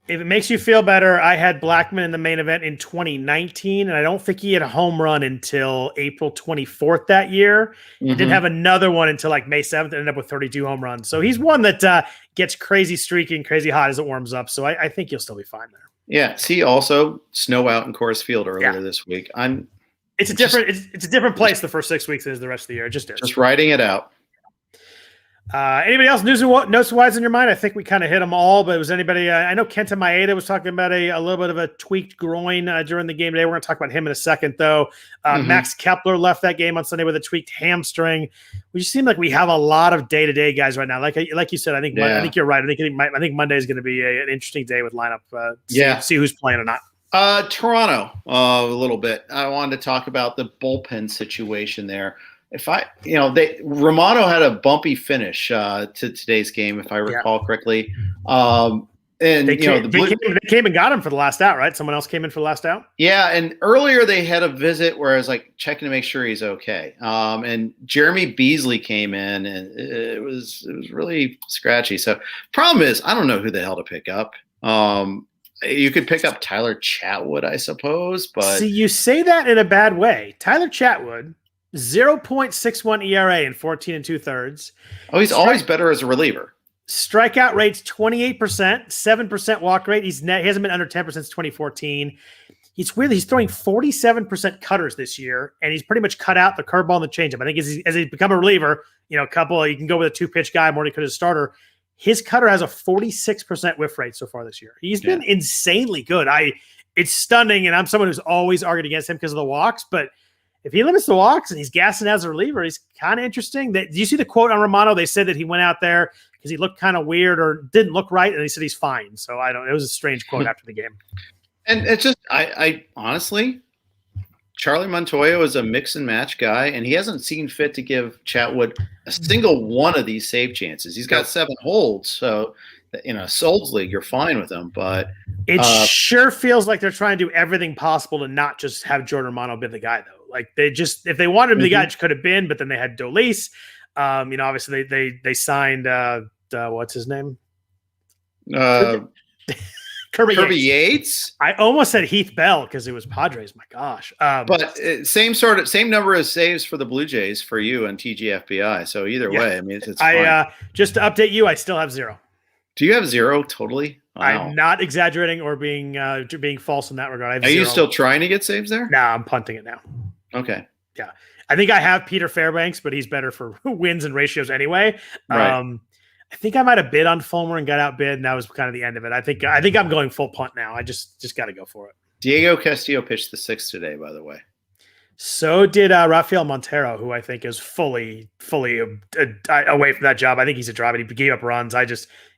If it makes you feel better, I had Blackmon in the main event in 2019, and I don't think he had a home run until April 24th that year. He didn't have another one until like May 7th and ended up with 32 home runs. So he's one that gets crazy streaky and crazy hot as it warms up. So I think he'll still be fine there. Yeah. See, also snow out in Coors Field earlier this week. It's a different place the first 6 weeks than the rest of the year. It just is. Just riding it out. Anybody else notes-wise in your mind? I think we kind of hit them all, but was anybody? I know Kenta Maeda was talking about a little bit of a tweaked groin during the game today. We're going to talk about him in a second, though. Max Kepler left that game on Sunday with a tweaked hamstring. We just seem like we have a lot of day-to-day guys right now. Like you said, I think you're right. I think Monday is going to be an interesting day with lineup. See who's playing or not. Toronto, a little bit. I wanted to talk about the bullpen situation there. Romano had a bumpy finish to today's game, if I recall correctly. And they came and got him for the last out, right? Someone else came in for the last out. Yeah, and earlier they had a visit where I was like checking to make sure he's okay. And Jeremy Beasley came in, and it was really scratchy. So problem is, I don't know who the hell to pick up. You could pick up Tyler Chatwood, I suppose, but see, you say that in a bad way. Tyler Chatwood. 0.61 ERA in 14 2/3. Oh, he's always better as a reliever. Strikeout rate's 28%, 7% walk rate. He hasn't been under 10% since 2014. It's weird. He's throwing 47% cutters this year, and he's pretty much cut out the curveball and the changeup. I think as he's become a reliever, you can go with a 2-pitch guy more than he could as a starter. His cutter has a 46% whiff rate so far this year. He's been insanely good. It's stunning, and I'm someone who's always argued against him because of the walks, but if he limits the walks and he's gassing as a reliever, he's kind of interesting. Do you see the quote on Romano? They said that he went out there because he looked kind of weird or didn't look right, and he said he's fine. So it was a strange quote after the game. And it's just, I honestly, Charlie Montoyo is a mix and match guy, and he hasn't seen fit to give Chatwood a single one of these save chances. He's got 7 holds, so in a Souls league, you're fine with him. But it sure feels like they're trying to do everything possible to not just have Jordan Romano be the guy, though. Like if they wanted him, the guy could have been, but then they had Dolis. Obviously they signed what's his name? Kirby Yates. I almost said Heath Bell because it was Padres. My gosh. But same number of saves for the Blue Jays for you and TGFBI. So either way, I mean, it's fine. Just to update you, I still have 0. Do you have 0 totally? Wow. I'm not exaggerating or being false in that regard. Are you still trying to get saves there? No, I'm punting it now. Okay. Yeah. I think I have Peter Fairbanks, but he's better for wins and ratios anyway. Right. I think I might have bid on Fulmer and got outbid, and that was kind of the end of it. I think I'm going full punt now. I just got to go for it. Diego Castillo pitched the 6th today, by the way. So did Rafael Montero, who I think is fully away from that job. I think he's a drop, and he gave up runs.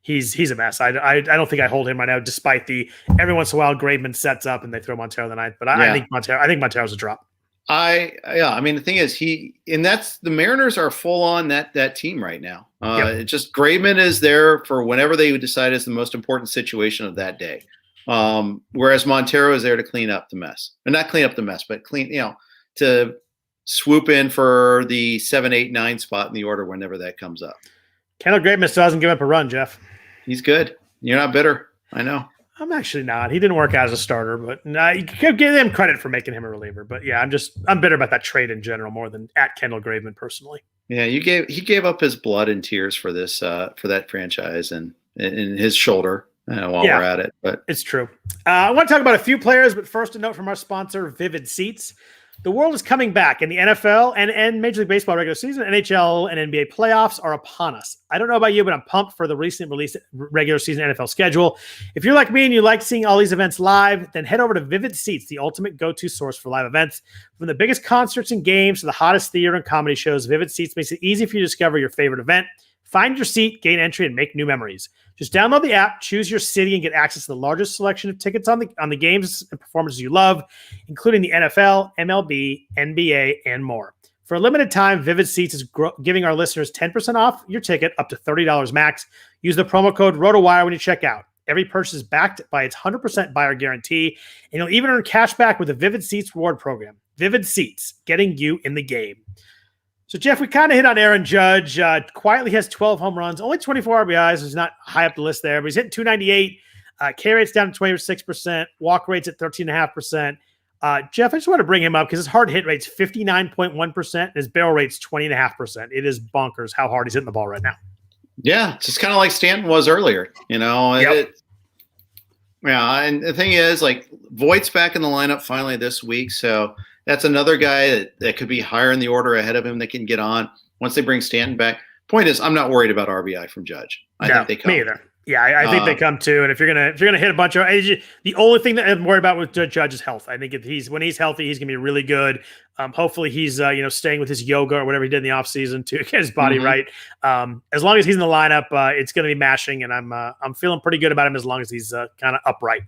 He's a mess. I don't think I hold him right now, despite every once in a while Graveman sets up and they throw Montero the ninth. But I think Montero's a drop. I mean, the thing is the Mariners are full on that team right now. It's just Graveman is there for whenever they decide is the most important situation of that day. Whereas Montero is there to clean up the mess, or not clean up the mess, but to swoop in for the 7, 8, 9 spot in the order whenever that comes up. Kendall Graveman still hasn't given up a run, Jeff. He's good. You're not bitter. I know. I'm actually not. He didn't work out as a starter, but you can give him credit for making him a reliever. But yeah, I'm bitter about that trade in general more than at Kendall Graveman personally. Yeah, he gave up his blood and tears for this for that franchise and in his shoulder while we're at it. But it's true. I want to talk about a few players, but first a note from our sponsor, Vivid Seats. The world is coming back, and the NFL and Major League Baseball regular season, NHL, and NBA playoffs are upon us. I don't know about you, but I'm pumped for the recent release regular season NFL schedule. If you're like me and you like seeing all these events live, then head over to Vivid Seats, the ultimate go-to source for live events. From the biggest concerts and games to the hottest theater and comedy shows, Vivid Seats makes it easy for you to discover your favorite event. Find your seat, gain entry, and make new memories. Just download the app, choose your city, and get access to the largest selection of tickets on the games and performances you love, including the NFL, MLB, NBA, and more. For a limited time, Vivid Seats is giving our listeners 10% off your ticket up to $30 max. Use the promo code RotoWire when you check out. Every purchase is backed by its 100% buyer guarantee, and you'll even earn cash back with the Vivid Seats reward program. Vivid Seats, getting you in the game. So, Jeff, we kind of hit on Aaron Judge. Quietly has 12 home runs, only 24 RBIs. He's not high up the list there, but he's hitting 298. K rate's down to 26%. Walk rate's at 13.5%. Jeff, I just want to bring him up because his hard hit rate's 59.1%. And his barrel rate's 20.5%. It is bonkers how hard he's hitting the ball right now. Yeah, just kind of like Stanton was earlier, Yep. And the thing is, like, Voigt's back in the lineup finally this week, so that's another guy that could be higher in the order ahead of him that can get on once they bring Stanton back. Point is, I'm not worried about RBI from Judge. I think they come. Me either. Yeah, I think they come too. And if you're gonna hit a bunch of, the only thing that I'm worried about with Judge is health. I think when he's healthy, he's gonna be really good. Hopefully he's staying with his yoga or whatever he did in the offseason to get his body right. As long as he's in the lineup, it's gonna be mashing, and I'm feeling pretty good about him as long as he's kind of upright.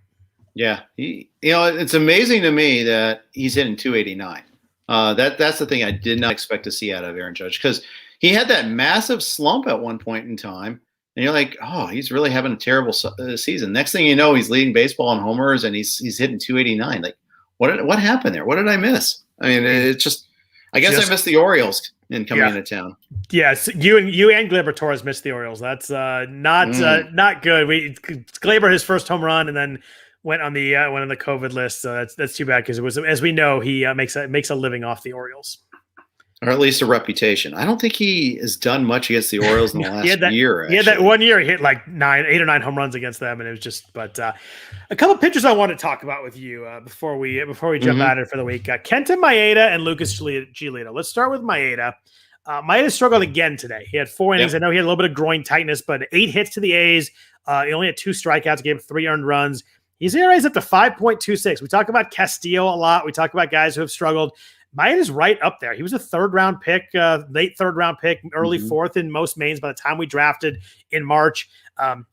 Yeah, it's amazing to me that he's hitting 289. That's the thing I did not expect to see out of Aaron Judge, because he had that massive slump at one point in time. And you're like, oh, he's really having a terrible season. Next thing you know, he's leading baseball in homers, and he's hitting 289. Like, what happened there? What did I miss? I mean, it's just – I guess I missed the Orioles in coming into town. Yes, you and Gleyber Torres missed the Orioles. That's not good. Gleyber, his first home run, and then went on the COVID list. So that's too bad, because it was, as we know, he makes a living off the Orioles. Or at least a reputation. I don't think he has done much against the Orioles in the last year. Actually. Yeah, that one year he hit like 8 or 9 home runs against them, and it was just. But a couple of pitchers I want to talk about with you before we jump at it for the week. Kenta Maeda and Lucas Giolito. Let's start with Maeda. Maeda struggled again today. He had 4 innings. Yep. I know he had a little bit of groin tightness, but 8 hits to the A's. He only had 2 strikeouts, gave 3 earned runs. His ERA is up to 5.26. We talk about Castillo a lot. We talk about guys who have struggled. Maeda's right up there. He was a 3rd-round pick, late 3rd-round pick, early 4th in most mains by the time we drafted in March.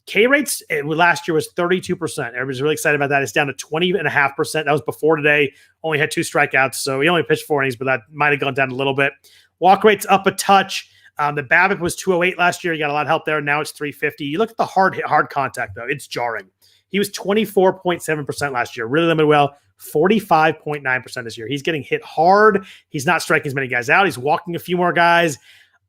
K rates last year was 32%. Everybody's really excited about that. It's down to 20.5%. That was before today. Only had 2 strikeouts, so he only pitched 4 innings, but that might have gone down a little bit. Walk rate's up a touch. The BABIP was 208 last year. You got a lot of help there. Now it's 350. You look at the hard contact, though. It's jarring. He was 24.7% last year. Really limited well. 45.9% this year. He's getting hit hard. He's not striking as many guys out. He's walking a few more guys.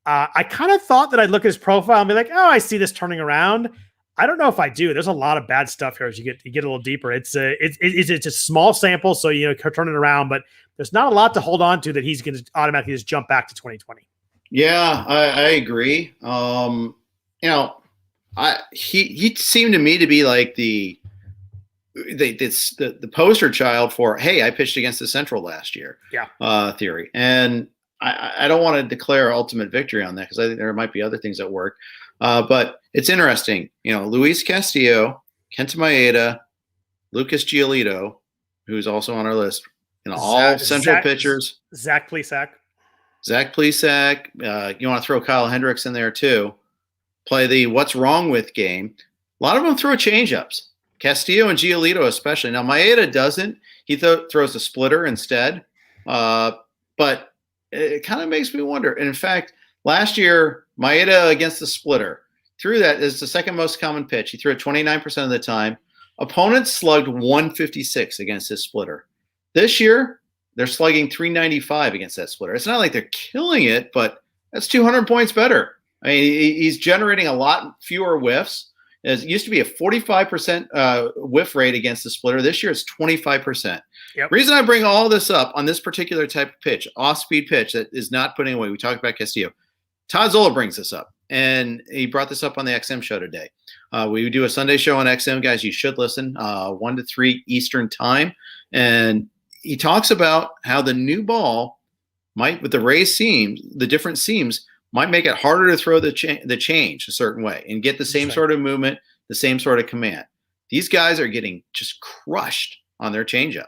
I kind of thought that I'd look at his profile and be like, oh, I see this turning around. I don't know if I do. There's a lot of bad stuff here as you get a little deeper. It's a small sample, so turn it around, but there's not a lot to hold on to that he's going to automatically just jump back to 2020. Yeah, I agree. He seemed to me to be like the poster child for, hey, I pitched against the Central last year. Theory. And I don't want to declare ultimate victory on that, because I think there might be other things at work. But it's interesting. Luis Castillo, Kenta Maeda, Lucas Giolito, who's also on our list, all Central pitchers. Zach Plesac. You want to throw Kyle Hendricks in there too. Play the what's wrong with game. A lot of them throw changeups. Castillo and Giolito especially. Now, Maeda doesn't. He throws a splitter instead. But it kind of makes me wonder. And in fact, last year, Maeda against the splitter threw that as the second most common pitch. He threw it 29% of the time. Opponents slugged 156 against his splitter. This year, they're slugging 395 against that splitter. It's not like they're killing it, but that's 200 points better. I mean, he's generating a lot fewer whiffs. It used to be a 45% whiff rate against the splitter. This year it's 25%. Yep. Reason I bring all this up on this particular type of pitch, off-speed pitch that is not putting away. We talked about Castillo. Todd Zola brings this up, and he brought this up on the XM show today. We do a Sunday show on XM, guys. You should listen, 1 to 3 Eastern time. And he talks about how the new ball might, with the raised seams, the different seams, might make it harder to throw the change a certain way and get the same sort of movement, the same sort of command. These guys are getting just crushed on their changeup.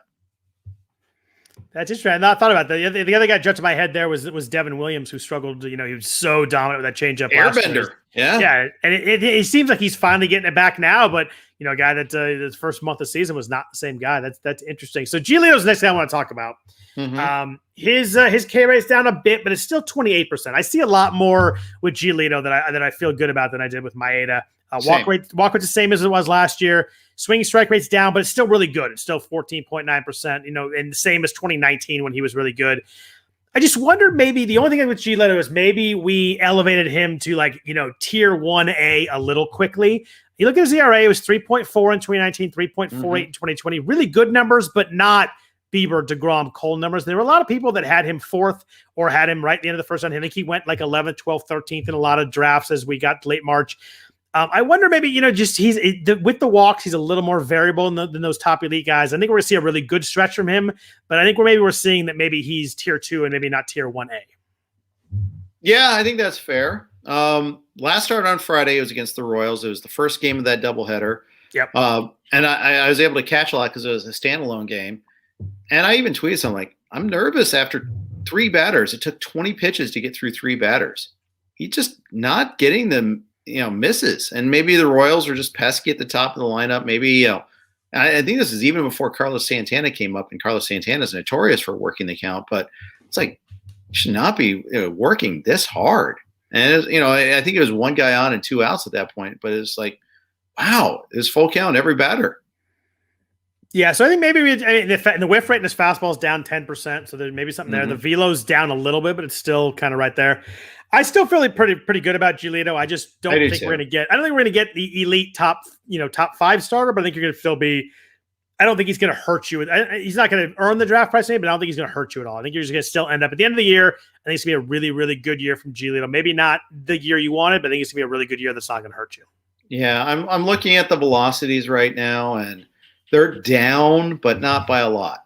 That's interesting. I thought about that. The other guy jumped to my head there was Devin Williams, who struggled. He was so dominant with that changeup. Airbender. Yeah. And it seems like he's finally getting it back now. But a guy that his first month of season was not the same guy. That's interesting. So Giolito's the next guy I want to talk about. Mm-hmm. His K rate's down a bit, but it's still 28%. I see a lot more with Giolito that I feel good about than I did with Maeda. Walk rate's the same as it was last year. Swinging strike rate's down, but it's still really good. It's still 14.9%, and the same as 2019 when he was really good. I just wonder, maybe the only thing with Giolito is maybe we elevated him to tier 1A a little quickly. You look at his ERA, it was 3.4 in 2019, 3.48 in 2020. Really good numbers, but not Bieber, DeGrom, Cole numbers. There were a lot of people that had him fourth or had him right at the end of the first round. I think he went like 11th, 12th, 13th in a lot of drafts as we got to late March. I wonder maybe, just with the walks, he's a little more variable than those top elite guys. I think we're going to see a really good stretch from him, but I think we're seeing that maybe he's tier 2 and maybe not tier 1A. Yeah, I think that's fair. Last start on Friday, it was against the Royals. It was the first game of that doubleheader. Yep. And I was able to catch a lot because it was a standalone game. And I even tweeted something like, I'm nervous after 3 batters. It took 20 pitches to get through 3 batters. He's just not getting them, misses. And maybe the Royals are just pesky at the top of the lineup. Maybe, I think this is even before Carlos Santana came up, and Carlos Santana is notorious for working the count, but it's like, should not be working this hard. And, I think it was 1 guy on and 2 outs at that point, but it's like, wow, it's full count every batter. Yeah, so I think maybe the whiff rate in his fastball is down 10%, so there may be something there. The velo's down a little bit, but it's still kind of right there. I still feel pretty good about Giolito. I just don't think we're going to get. I don't think we're going to get the elite top 5 starter, but I think you're going to still be. I don't think he's going to hurt you. He's not going to earn the draft price, but I don't think he's going to hurt you at all. I think you're just going to still end up at the end of the year. I think it's going to be a really, really good year from Giolito. Maybe not the year you wanted, but I think it's going to be a really good year that's not going to hurt you. Yeah, I'm looking at the velocities right now, and they're down, but not by a lot.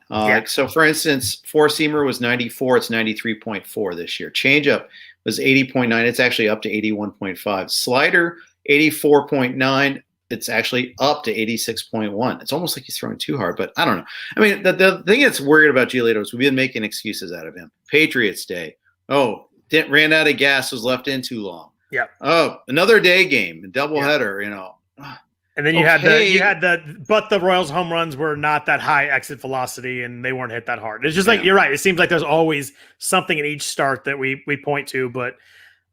So, for instance, four-seamer was 94. It's 93.4 this year. Changeup was 80.9. It's actually up to 81.5. Slider, 84.9. It's actually up to 86.1. It's almost like he's throwing too hard, but I don't know. I mean, the thing that's weird about Giolito is we've been making excuses out of him. Patriots Day. Oh, ran out of gas, was left in too long. Yeah. Oh, another day game, doubleheader, And then but the Royals home runs were not that high exit velocity and they weren't hit that hard. It's just like, you're right. It seems like there's always something in each start that we point to, but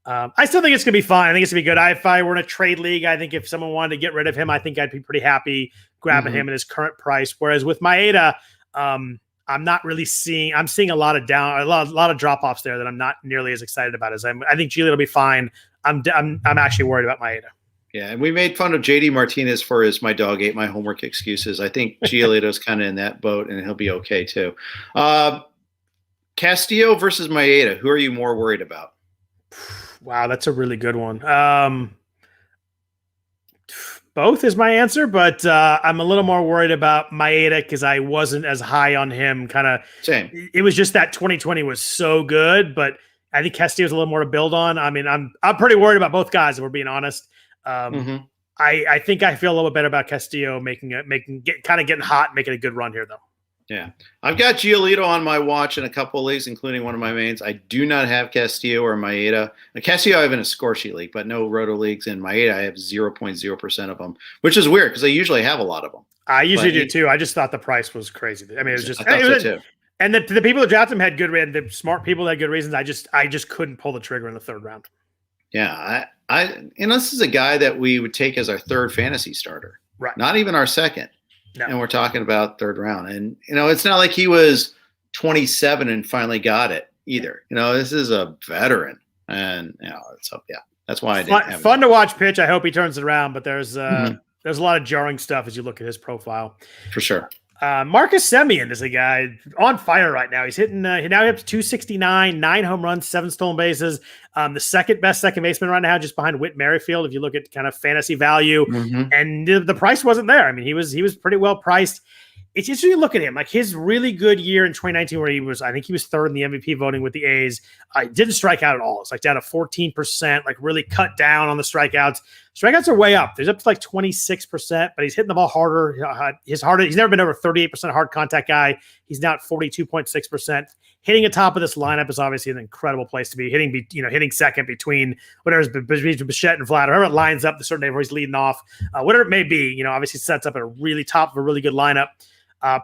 I still think it's going to be fine. I think it's going to be good. If I were in a trade league, I think if someone wanted to get rid of him, I think I'd be pretty happy grabbing him at his current price. Whereas with Maeda, I'm not really seeing, I'm seeing a lot of drop-offs there that I'm not nearly as excited about as I think Giolito will be fine. I'm actually worried about Maeda. Yeah, and we made fun of JD Martinez for his "my dog ate my homework" excuses. I think Giolito's kind of in that boat, and he'll be okay too. Castillo versus Maeda. Who are you more worried about? Wow, that's a really good one. Both is my answer, but I'm a little more worried about Maeda because I wasn't as high on him. Kind of same. It was just that 2020 was so good, but I think Castillo's a little more to build on. I mean, I'm pretty worried about both guys, if we're being honest. I think I feel a little bit better about Castillo getting hot, making a good run here, though. Yeah, I've got Giolito on my watch in a couple of leagues, including one of my mains. I do not have Castillo or Maeda. Castillo I have in a score sheet league, but no roto leagues. And Maeda I have 0.0% of them, which is weird because I usually have a lot of them. I usually do too. I just thought the price was crazy. I mean, it was just. I thought so too. And the people that drafted him had good reasons. The smart people that had good reasons. I just couldn't pull the trigger in the 3rd round. Yeah, this is a guy that we would take as our 3rd fantasy starter, right? Not Not even our 2nd. No. And we're talking about 3rd round. And, it's not like he was 27 and finally got it either. This is a veteran. And, that's why I didn't have fun to watch pitch. I hope he turns it around, but there's a lot of jarring stuff as you look at his profile. For sure. Marcus Simeon is a guy on fire right now. He's hitting, he now hits 269, 9 home runs, 7 stolen bases. The second best second baseman right now, just behind Whit Merrifield, if you look at kind of fantasy value. And the price wasn't there. I mean, he was pretty well priced. It's interesting to look at him, like his really good year in 2019, where I think he was 3rd in the MVP voting with the A's. Didn't strike out at all. It's like down to 14%, like really cut down on the strikeouts. Strikeouts are way up. There's up to like 26%, but he's hitting the ball harder. He's never been over 38% hard contact guy. He's now at 42.6%. Hitting atop of this lineup is obviously an incredible place to be. Hitting second between between Bichette and Vlad, or whoever it lines up the certain day where he's leading off, whatever it may be. Obviously sets up at a really top of a really good lineup.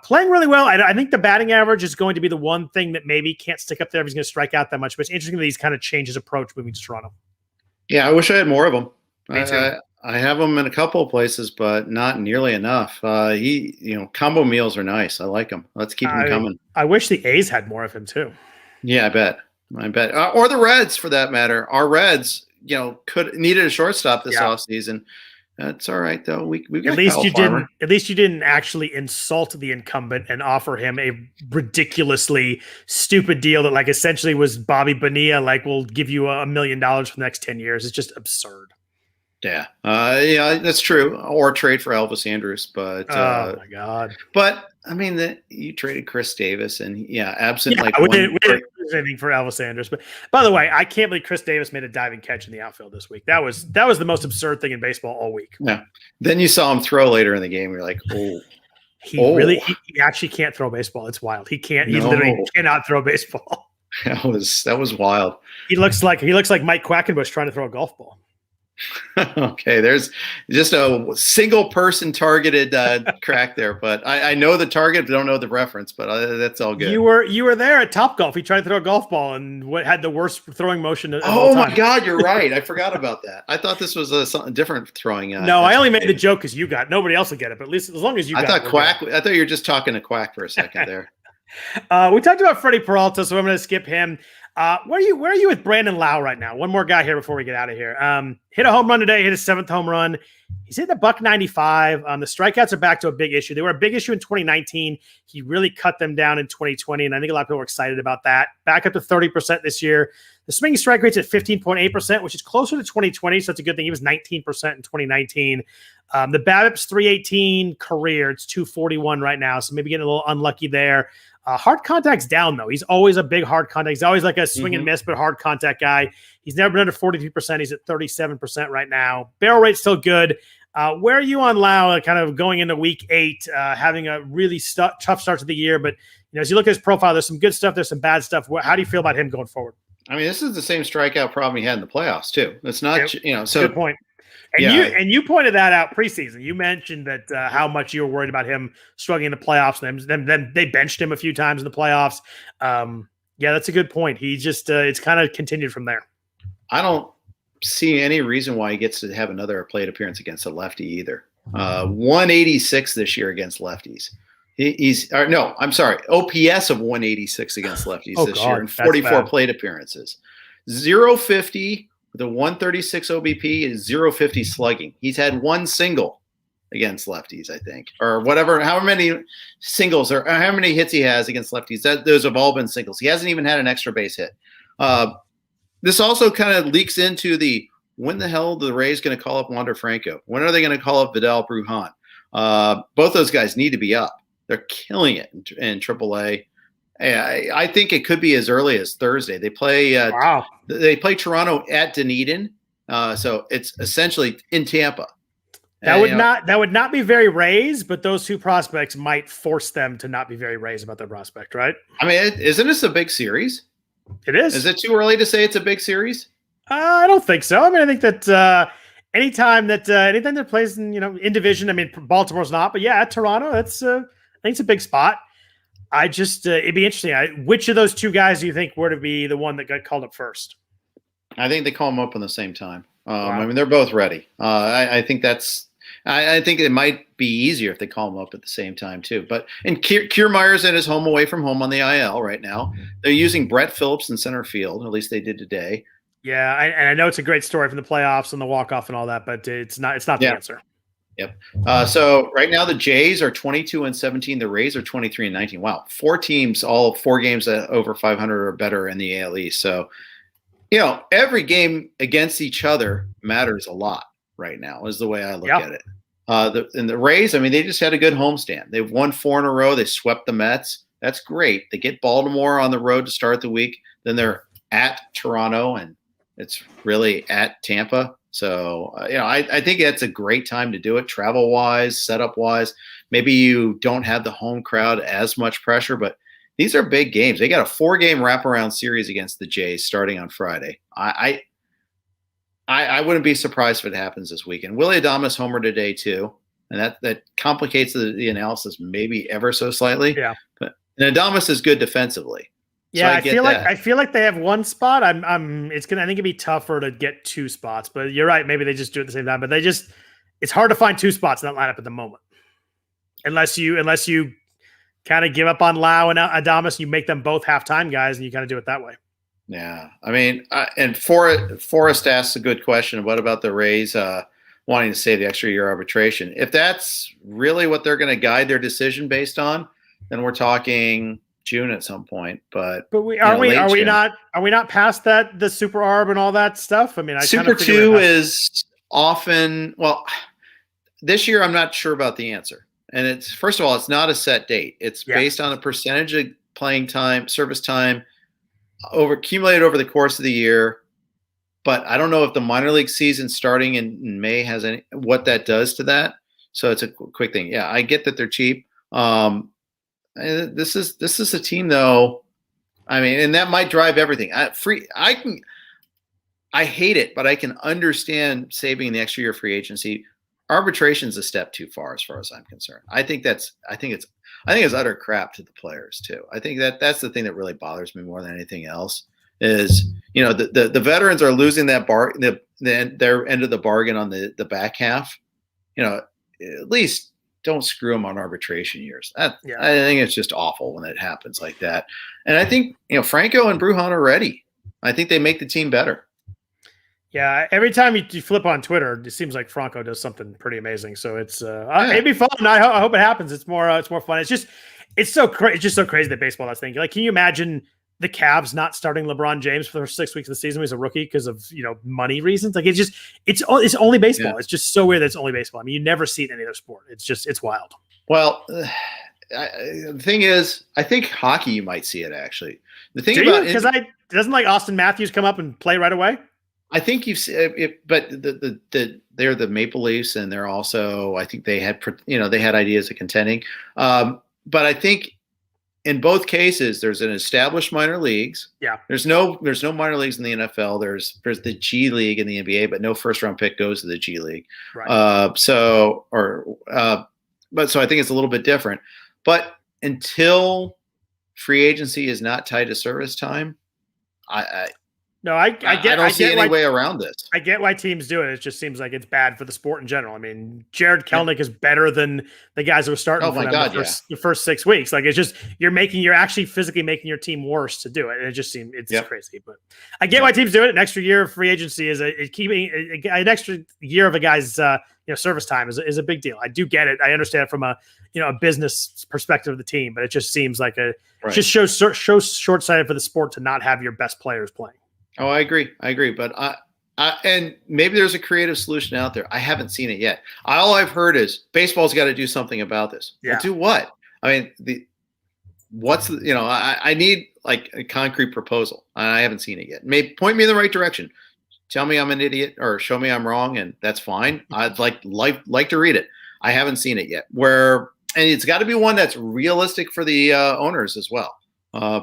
Playing really well. I think the batting average is going to be the one thing that maybe can't stick up there if he's going to strike out that much. But it's interesting that he's kind of changed his approach moving to Toronto. Yeah, I wish I had more of them. Me too. I have him in a couple of places, but not nearly enough. Combo meals are nice. I like them. Let's keep them coming. I wish the A's had more of him too. Yeah, I bet. Or the Reds, for that matter. Our Reds, needed a shortstop this offseason. That's all right though. We got at least Kyle you Farmer. didn't. At least you didn't actually insult the incumbent and offer him a ridiculously stupid deal that, like, essentially was Bobby Bonilla. Like, we'll give you $1 million for the next 10 years. It's just absurd. Yeah, yeah, that's true. Or trade for Elvis Andrus, but oh my God! But I mean, you traded Chris Davis, and absent we didn't do anything for Elvis Andrus. But by the way, I can't believe Chris Davis made a diving catch in the outfield this week. That was the most absurd thing in baseball all week. Yeah. Then you saw him throw later in the game. You're like, oh, he actually can't throw baseball. It's wild. He can't. He literally cannot throw baseball. That was wild. He looks like Mike Quackenbush trying to throw a golf ball. Okay, there's just a single person targeted crack there, but I know the target, but don't know the reference, but that's all good. You were there at Topgolf. He tried to throw a golf ball and had the worst throwing motion of all time. My God, you're right. I forgot about that. I thought this was something different throwing. No, I only made the joke because you got. Nobody else will get it, but at least as long as you got it. I thought you were just talking to Quack for a second there. We talked about Freddie Peralta, so I'm going to skip him. Where are you with Brandon Lau right now? One more guy here before we get out of here. Hit a home run today, hit his 7th home run. He's hitting $195. The strikeouts are back to a big issue. They were a big issue in 2019. He really cut them down in 2020, and I think a lot of people were excited about that. Back up to 30% this year. The swinging strike rate's at 15.8%, which is closer to 2020, so that's a good thing. He was 19% in 2019. The BABIP's 318 career. It's 241 right now, so maybe getting a little unlucky there. Hard contact's down, though. He's always a big hard contact. He's always like a swing and miss, but hard contact guy. He's never been under 42%. He's at 37% right now. Barrel rate's still good. Where are you on Lau kind of going into week 8, having a really tough start to the year? But as you look at his profile, there's some good stuff. There's some bad stuff. How do you feel about him going forward? I mean, this is the same strikeout problem he had in the playoffs, too. It's not, so. Good point. And you pointed that out preseason. You mentioned that how much you were worried about him struggling in the playoffs. Then they benched him a few times in the playoffs. Yeah, that's a good point. He just it's kind of continued from there. I don't see any reason why he gets to have another plate appearance against a lefty either. 186 this year against lefties. OPS of 186 against lefties this year and 44 plate appearances. 050. The 136 OBP is 050 slugging. He's had one single against lefties, I think, or whatever. However many singles or how many hits he has against lefties, those have all been singles. He hasn't even had an extra base hit. This also kind of leaks into when the hell are the Rays going to call up Wander Franco? When are they going to call up Vidal Brujan? Both those guys need to be up. They're killing it in AAA. I think it could be as early as Thursday. They play. They play Toronto at Dunedin, so it's essentially in Tampa. That would not be very Rays, but those two prospects might force them to not be very Rays about their prospect, right? I mean, isn't this a big series? It is. Is it too early to say it's a big series? I don't think so. I mean, I think that anytime that plays in division, I mean, Baltimore's not, but yeah, at Toronto, I think it's a big spot. I just it'd be interesting. Which of those two guys do you think were to be the one that got called up first? I think they call them up on the same time. Wow. I mean, they're both ready. I think I think it might be easier if they call them up at the same time too. And Kiermaier's at his home away from home on the IL right now. They're using Brett Phillips in center field. At least they did today. Yeah, and I know it's a great story from the playoffs and the walk-off and all that, but it's not the answer. Yep. So right now the Jays are 22-17. The Rays are 23-19. Wow. 4 teams, all 4 games over 500 or better in the AL East. So, every game against each other matters a lot right now is the way I look at it. And the Rays, I mean, they just had a good homestand. They've won 4 in a row. They swept the Mets. That's great. They get Baltimore on the road to start the week. Then they're at Toronto, and it's really at Tampa. So, I think that's a great time to do it travel-wise, setup-wise. Maybe you don't have the home crowd as much pressure, but these are big games. They got a 4-game wraparound series against the Jays starting on Friday. I wouldn't be surprised if it happens this weekend. Willy Adames homer today too, and that complicates the analysis maybe ever so slightly. Yeah, and Adames is good defensively. Yeah, so I feel like they have one spot. I think it'd be tougher to get 2 spots, but you're right. Maybe they just do it at the same time. But it's hard to find 2 spots in that lineup at the moment, unless you kind of give up on Lau and Adames. You make them both halftime guys, and you kind of do it that way. Yeah, I mean, and Forrest asks a good question. What about the Rays? wanting to save the extra year arbitration. If that's really what they're going to guide their decision based on, then we're talking June at some point. But are we not past that, the Super Arb and all that stuff? I mean, Super 2 is often, well, this year I'm not sure about the answer. And it's, first of all, it's not a set date. It's based on a percentage of playing time, service time accumulated over the course of the year. But I don't know if the minor league season starting in May has what that does to that. So it's a quick thing. Yeah, I get that they're cheap. This is a team though. I mean, and that might drive everything. I hate it, but I can understand saving the extra year free agency. Arbitration's a step too far as I'm concerned. I think it's utter crap to the players too. I think that's the thing that really bothers me more than anything else. Is, the veterans are losing that their end of the bargain on the back half. At least don't screw them on arbitration years. I think it's just awful when it happens like that. And I think Franco and Brujan are ready. I think they make the team better. Yeah, every time you flip on Twitter, it seems like Franco does something pretty amazing. So it's it'd be fun. I hope it happens. It's more fun. It's just so crazy that baseball does things. Like, can you imagine the Cavs not starting LeBron James for the first 6 weeks of the season when he's a rookie because of money reasons? Like, it's only baseball. Yeah. It's just so weird that it's only baseball. I mean, you never see it in any other sport. It's wild. Well, the thing is, I think hockey you might see it actually. The thing because doesn't like Austin Matthews come up and play right away? I think you've seen it, but they're the Maple Leafs, and they're also, I think they had ideas of contending, but I think. In both cases, there's an established minor leagues. Yeah. There's no minor leagues in the NFL. There's the G League in the NBA, but no first round pick goes to the G League. Right. So I think it's a little bit different. But until free agency is not tied to service time, I don't see any way around this. I get why teams do it. It just seems like it's bad for the sport in general. I mean, Jared Kelenic is better than the guys who were starting the first 6 weeks. Like, it's just you're actually physically making your team worse to do it. And it just seems crazy. But I get why teams do it. An extra year of free agency is keeping an extra year of a guy's service time is a big deal. I do get it. I understand it from a business perspective of the team, but it just seems like it just shows short-sighted for the sport to not have your best players playing. Oh, I agree. But and maybe there's a creative solution out there. I haven't seen it yet. All I've heard is baseball's got to do something about this. Yeah. Well, do what? I mean, I need like a concrete proposal. I haven't seen it yet. Maybe point me in the right direction. Tell me I'm an idiot or show me I'm wrong, and that's fine. I'd like to read it. I haven't seen it yet. And it's got to be one that's realistic for the owners as well,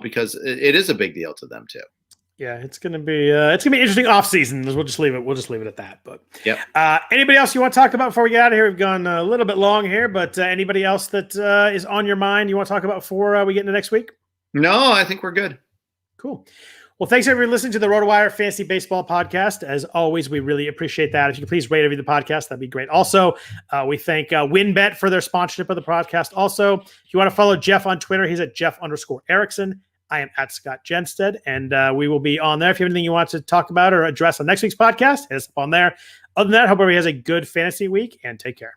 because it is a big deal to them too. Yeah, it's gonna be interesting off season. We'll just leave it at that. But anybody else you want to talk about before we get out of here? We've gone a little bit long here, but anybody else that is on your mind you want to talk about before we get into next week? No, I think we're good. Cool. Well, thanks everybody for listening to the RotoWire Fantasy Baseball Podcast. As always, we really appreciate that. If you could please rate and review the podcast, that'd be great. Also, we thank WinBet for their sponsorship of the podcast. Also, if you want to follow Jeff on Twitter, he's at Jeff_Erickson. I am at Scott Jenstad, and we will be on there. If you have anything you want to talk about or address on next week's podcast, hit us up on there. Other than that, hope everybody has a good fantasy week, and take care.